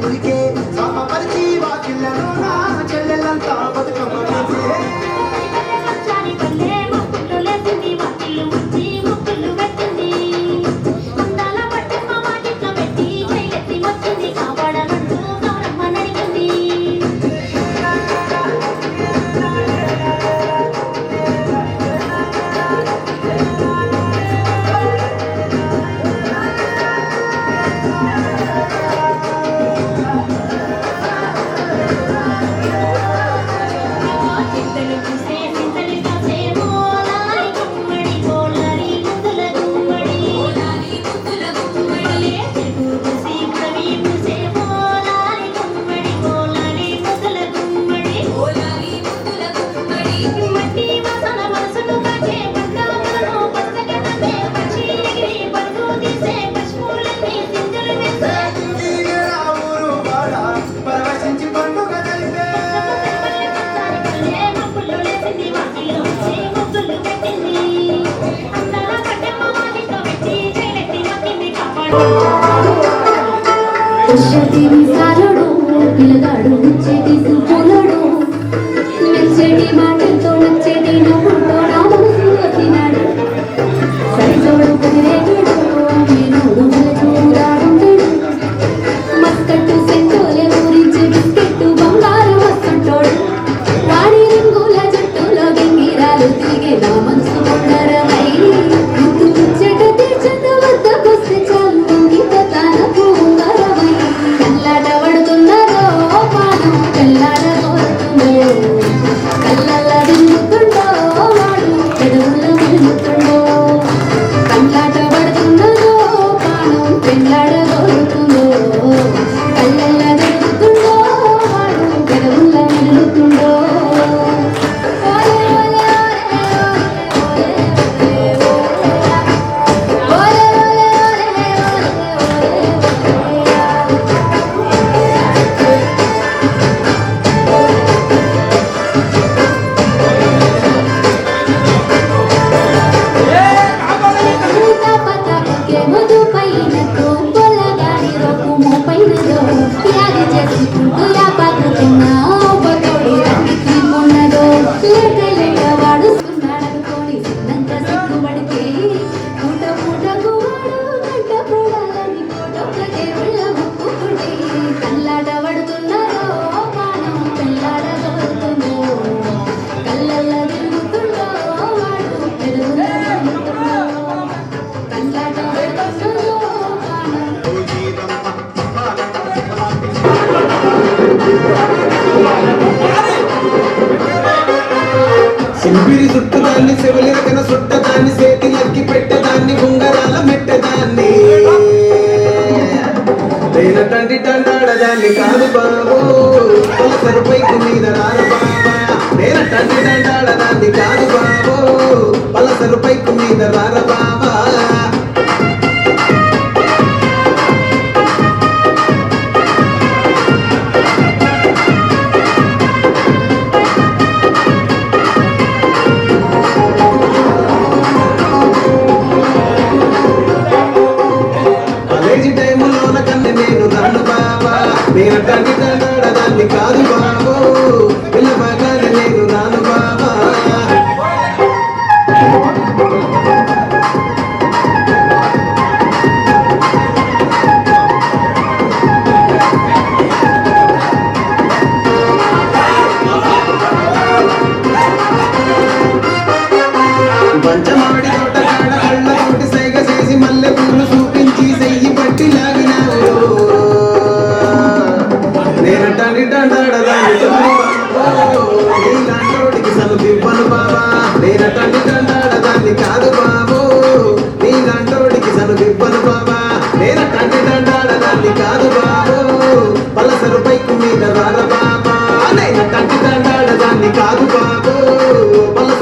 ఉరికే సమపరిచి వాకిళ్ళలో నా చెల్లెలంతా బతుకమ్మ వేసే. సారుడు పిల్లగాడు నచ్చేటి పూలడు నచ్చేటి మాటలతో నచ్చేటి నవ్వుతో నా మనసు వచ్చినాడు సరిజోడు కుదిరేడు మీనోడు చూడాడుంటాడు మస్కట్టు సెంటోలే ఊరించే బిస్కెట్టు బంగారు మస్కంటోడు వాడి రంగుల జట్టులో గింగిరాలు తిరిగే నా మనసు కొండరమై ముచ్చట తీర్చట వద్దకొస్తే చాలు ఇంగిత తానకు ఉంగరమై కల్లాట పడుతున్నదో పానం కల్లాడ కోరుతుందో కళ్ళల్లా తిరుగుతుండో వాడు పెదవుల మెలుగుతుండో కల్లాట పడుతున్నదో పానం పెళ్ళాడ కోరుతుందో కళ్ళల్లా తిరుగుతుండో వాడు పెదవుల మెలుగుతుండో సింపిరి చుట్టదాన్ని సెవలిరకన చుట్టదాన్ని చేతిలక్కి పెట్టదాన్ని ఉంగరాల మెట్టదాన్ని లేనటంటి దండాడదాన్ని కాదు బాబు పలసరుపైకి మీద రారు బాబా లేనటంటి దండాడదాన్ని కాదు బాబు పలసరుపైకి మీద రార బాబా నేను తండ్రి తండ్రి కాదు బాబు పిల్లబాగానే నేను రాను బాబా పంచమాడి తోట కాడ కళ్ళతోటి సైగ చేసి మల్లె పూలు చూపించి సెయ్యి పట్టి లాగినావు నేను తండ్రి తండాడదాన్ని నీలాంటోడికి సనుదివ్వను బాబా నేను తండ్రి తండాడదాన్ని కాదు బాబు నీలాంటోడికి సనుదివ్వను బాబా నేను తండ్రి తండాడదాన్ని కాదు బాబు పలసరు బైకు మీద రార బాబా నేను తండ్రి తండాడదాన్ని కాదు బాబు పలస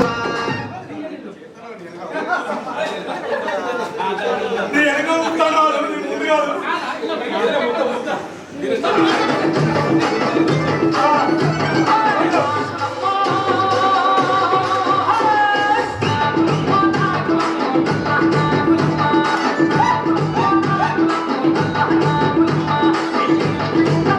Thank you.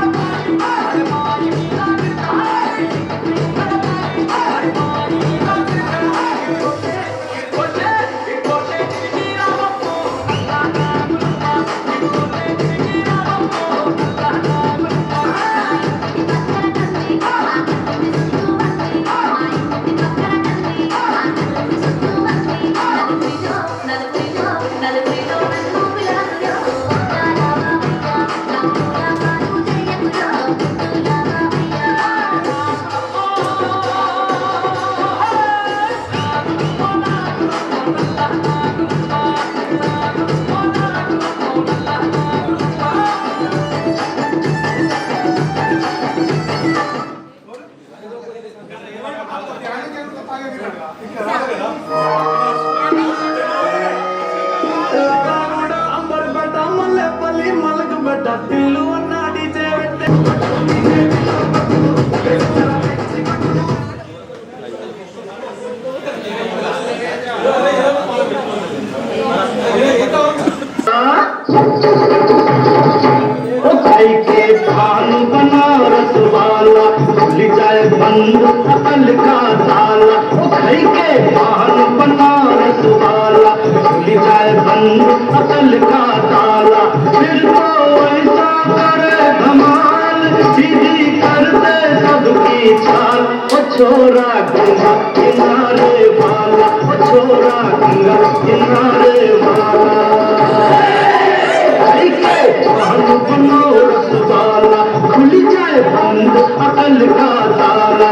అంబర్పేట మల్లెపల్లి మలకపేట పిల్లు అన్న డీజే के पान बनारस वाला खुल जाए बंद अकल का ताला खाई के पान बनारस वाला खुल जाए बंद अकल का ताला फिर तो ऐसा करे धमाल सीधी कर दे सबकी चाल ओ छोरा गंगा किनारे वाला ओ छोरा गंगा किनारे वाला खुल जाए बंद अकल का ताला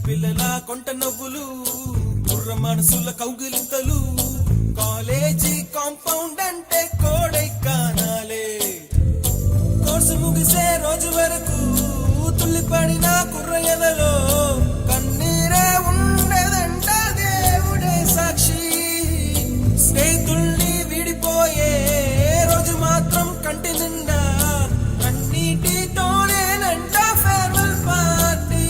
పిల్లల కొంట నవ్వులు బుర్ర మనసుల కౌగిలింతలు కాలేజీ కాంపౌండ్ అంటే కోడై కానాలే కోర్సు ముగిసే రోజు వరకు తుల్లిపడిన కుర్రయలలో కన్నీరే ఉండదంట దేవుడే సాక్షి స్నేహితుల్ని విడిపోయే రోజు మాత్రం కంటి నిండా కన్నీటితోనేనంట ఫేర్వెల్ పార్టీ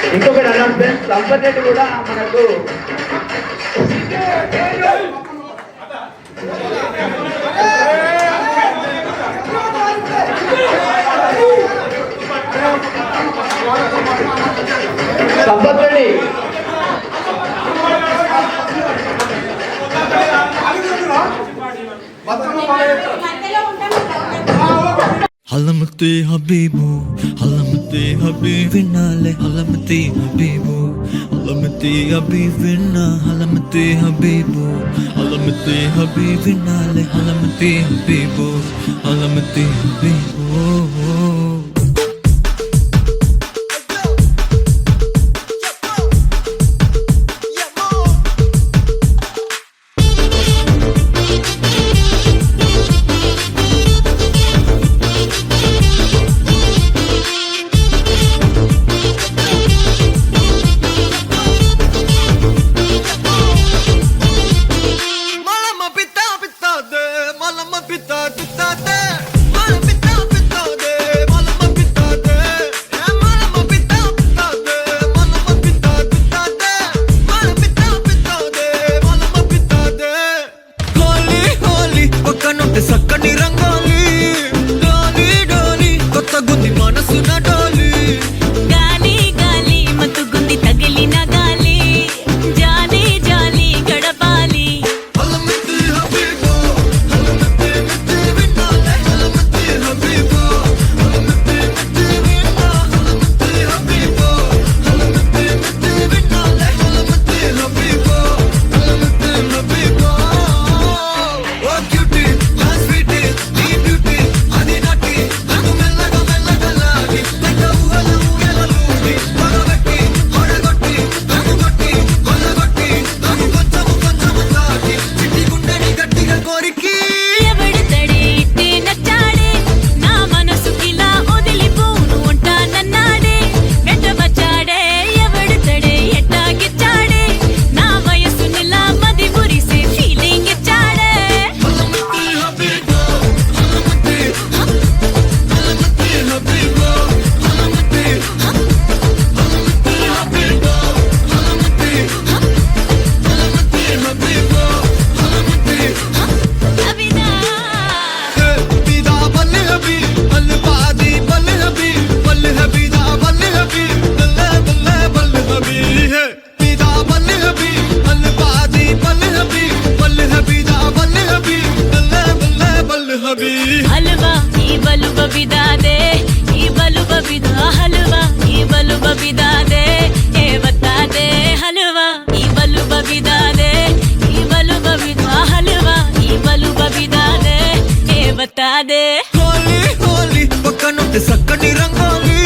ఇంకొకటి అనౌన్స్మెంట్, సంపత్ రెడ్డి కూడా మనకు సంపత్ రెడ్డి హలమతి హబీబు హలమతి హబీబినాలే హలమతి హబీబు హలమతి హబీబినా హలమతి హబీబు హలమతి హబీబినాలే హలమతి హబీబు హలమతి హబీబు సక్కని రంగోలి డోలి డోలి కొత్త గుంది మనసున డోలి గాలి గాలి మత్తు గుంది తగిలిన గాలి జాలి జాలి గడపాలి హలమతి హబీబు హలమతి మిత్తి విన్నాలే హలమతి హబీబు హలమతి మిత్తి విన్నా హలమతి హబీబు హలమతి మిత్తి విన్నాలే హలమతి హబీబు హలమతి హబీబు ఓ క్యూటీ हलवा ई बलु बबिदा दे ई बलु बबिदा हलवा ई बलु बबिदा दे ए बता दे हलवा ई बलु बबिदा दे ई बलु बबिदा हलवा ई बलु बबिदा दे ए बता दे होली होली पక్కనుంటే సక్కని రంగోలి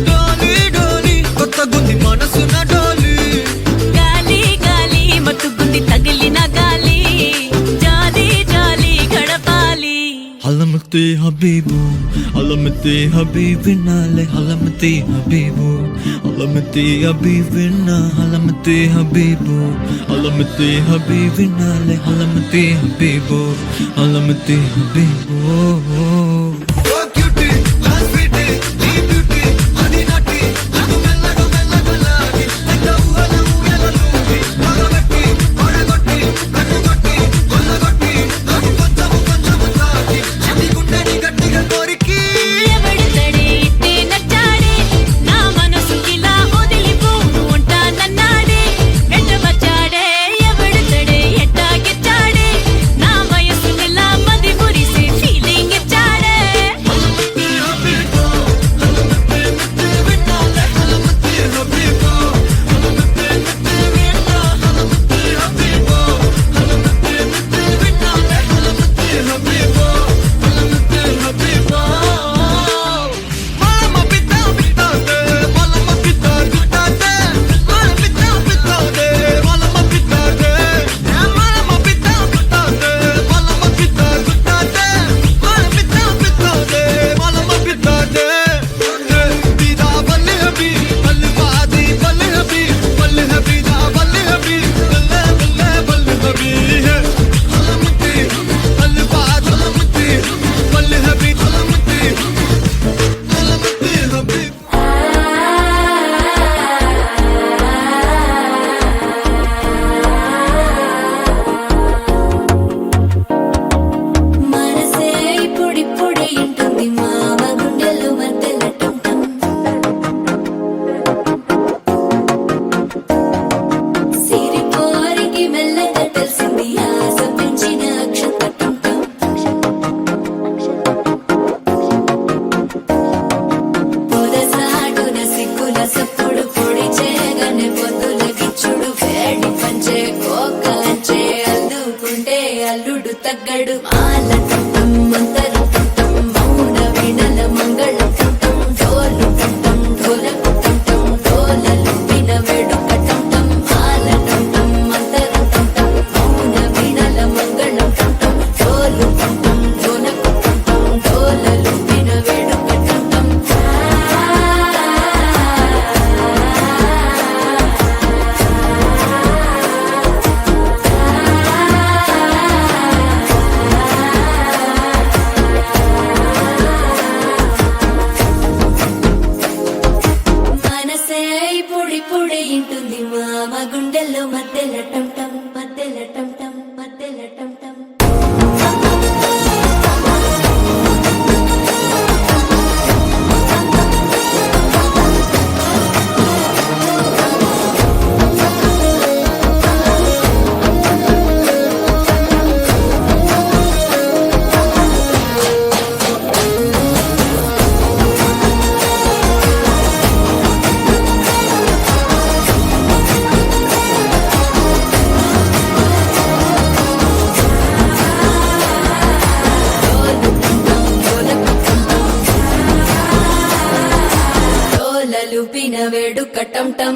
డోలి డోలి కొత్త గుంది మనసున డోలి గాలి గాలి మత్తు గుంది తగిలిన గాలి జాలి జాలి గడపాలి హలమతి హబీబు హలమతి హబీబినాలే హలమతి హబీబు హలమతి హబీబినా హలమతి హబీబు హలమతి హబీబినాలే హలమతి హబీబు హలమతి హబీబు ఎట్టాగిచ్చాడే నా వయసు నిలా మది మురిసి ఫీలింగ్ ఇచ్చాడే పొడి పొడి పొడి ఇంటుంది మామ గుండెల్లో మధ్యల టంటం మధ్యల టంటం మధ్యల టంటం లూపిన వేడుక టంటం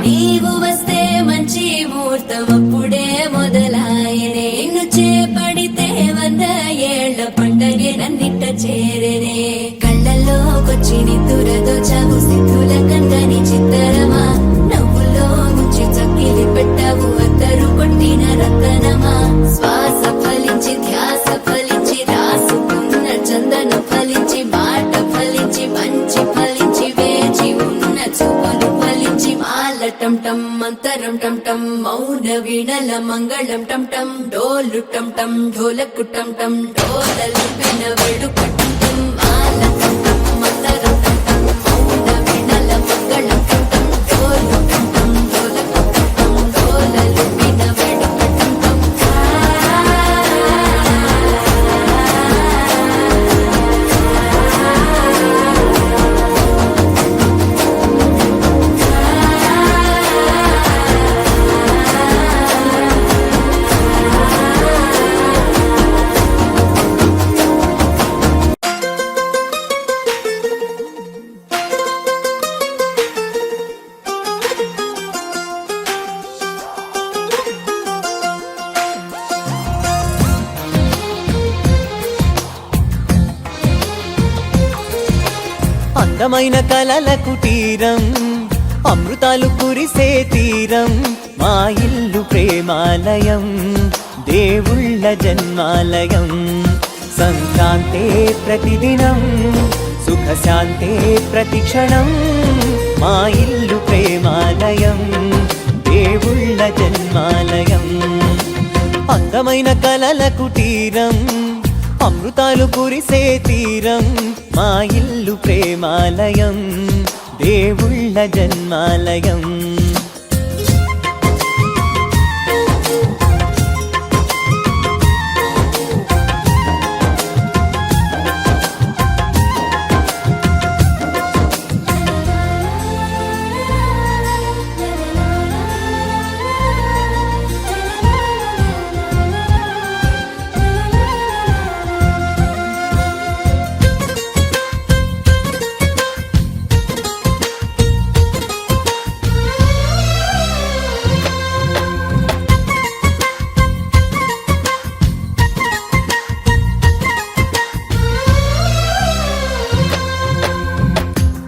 నీవు వస్తే మంచి ముహూర్తం అప్పుడే మొదలాయనే నిన్ను చేపడితే 100 ఏళ్ల పండగే నన్నిట్ట చేరనే కళ్ళల్లోకొచ్చి నిద్దురతో చావు సిద్ధుల కందని చిత్తరమా నవ్వులో ముంచి చక్కిలి పెట్టావు అద్దరు కొట్టిన రతనమా శ్వాస ఫలించి ధ్యాస ఫలించి రాసుకున్న చందన ఫలించి మాట ఫలించి మంచి ఫలించి వేచి ఉన్న చూపులు ఫలించి మాల టంటం మంతరం టంటం మౌన వీణల మంగళం టంటం డోలు టంటం ఢోలకు టంటం డోలలు విన వేడుక టంటం మాల టంటం మంతరం టంటం మౌన వీణల మంగళం టంటం డోలు టంటం ఢోలకు టంటం డోలలు విన వేడుక టంటం అందమైన కలల కుటీరం అమృతాలు కురిసే తీరం మా ఇల్లు ప్రేమాలయం దేవుళ్ళ జన్మాలయం సంక్రాంతే ప్రతిదినం సుఖశాంతే ప్రతిక్షణం మా ఇల్లు ప్రేమాలయం దేవుళ్ళ జన్మాలయం అందమైన కలల కుటీరం అమృతాలు కురిసే తీరం మా ఇల్లు ప్రేమాలయం దేవుళ్ళ జన్మాలయం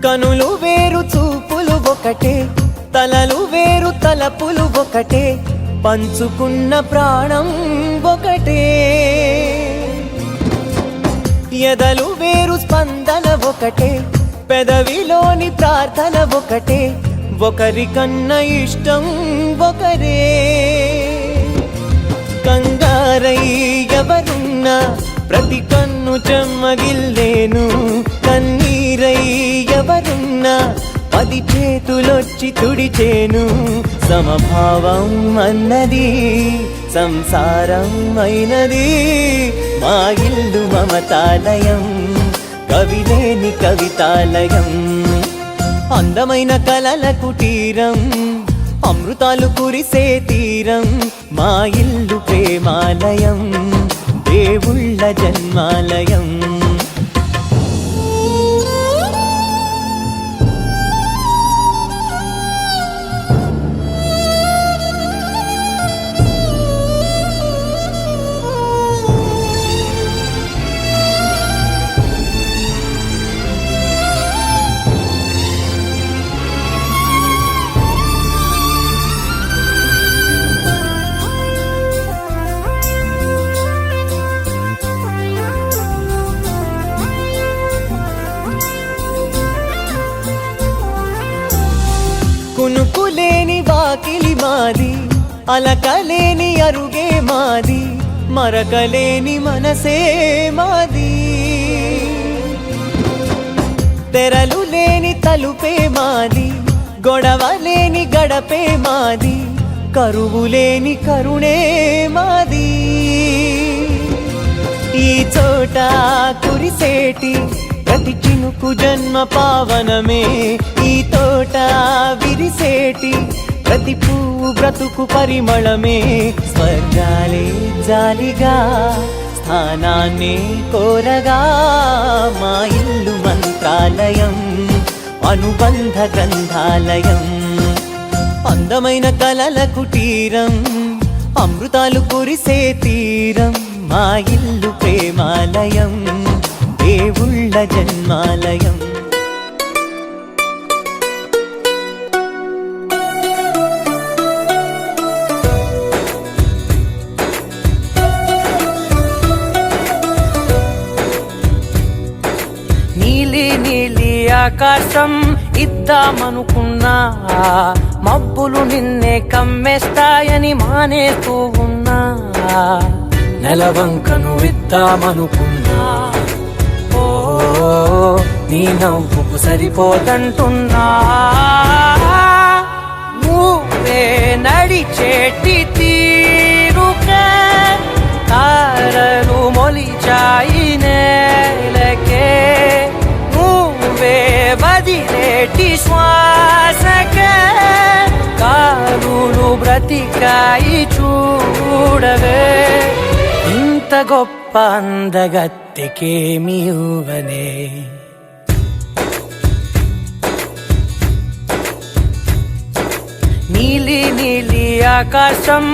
కనులు వేరు చూపులు ఒకటే తలలు వేరు తలపులు ఒకటే పంచుకున్న ప్రాణం ఒకటే ఎదలు వేరు స్పందన ఒకటే పెదవిలోని ప్రార్థన ఒకటే ఒకరికన్నా ఇష్టం ఒకరే కంగారై ఎవరున్నా ప్రతి కన్ను చెమ్మగిల్లేను కన్నీరై ఎవరున్నా 10 చేతులొచ్చి తుడిచేను సమభావం అన్నది సంసారం అయినది మా ఇల్లు మమతాలయం కవిలేని కవితాలయం అందమైన కలల కుటీరం అమృతాలు కురిసే తీరం మా ఇల్లు ప్రేమాలయం దేవుళ్ళ జన్మాలయం మాది, అలకలేని అరుగే మాది, మరకలేని మనసే మాది. తెరలు లేని తలుపే మాది, గొడవ లేని గడపే మాది, కరువు లేని కరుణే మాది. ఈ చోట కురిసేటి ప్రతి చినుకు జన్మ పావనమే, ఈ తోట విరిసేటి ప్రతి పువ్వు బ్రతుకు పరిమళమే. స్వర్గాలే జాలిగా స్థానాన్ని కోరగా, మా ఇల్లు మంత్రాలయం, అనుబంధ గ్రంథాలయం. అందమైన కలల కుటీరం, అమృతాలు కురిసే తీరం, మా ఇల్లు ప్రేమాలయం, దేవుళ్ళ జన్మాలయం. నీలి నీలి ఆకాశం ఇద్దామనుకున్నా, మబ్బులు నిన్నే కమ్మేస్తాయని మానేస్తూ ఉన్నా. నెలవంకను ఇద్దామనుకున్నా, ఓ నీ నవ్వుకు సరిపోదంటున్నా. నువ్వే నడిచేటి తీరుకే తారలు మొలిచాయి నేలకే, నువ్వే వదిలేటి శ్వాసకే కారులు బ్రతికాయి చూడవే. ఇంత గొప్ప అందగత్తెకేమి ఇవ్వనే. నీలి నీలి ఆకాశం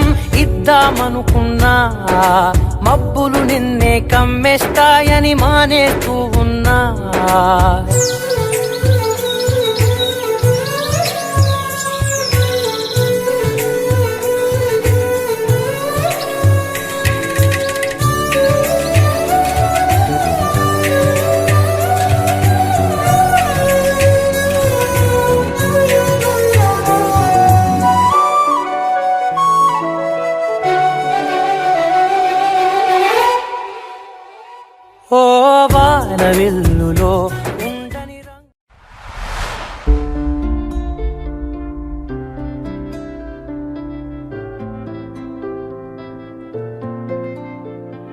ఇద్దామనుకున్నా, మబ్బులు నిన్నే కమ్మేస్తాయని మానేస్తూ ఉన్నా. ఓ వానవిల్లులో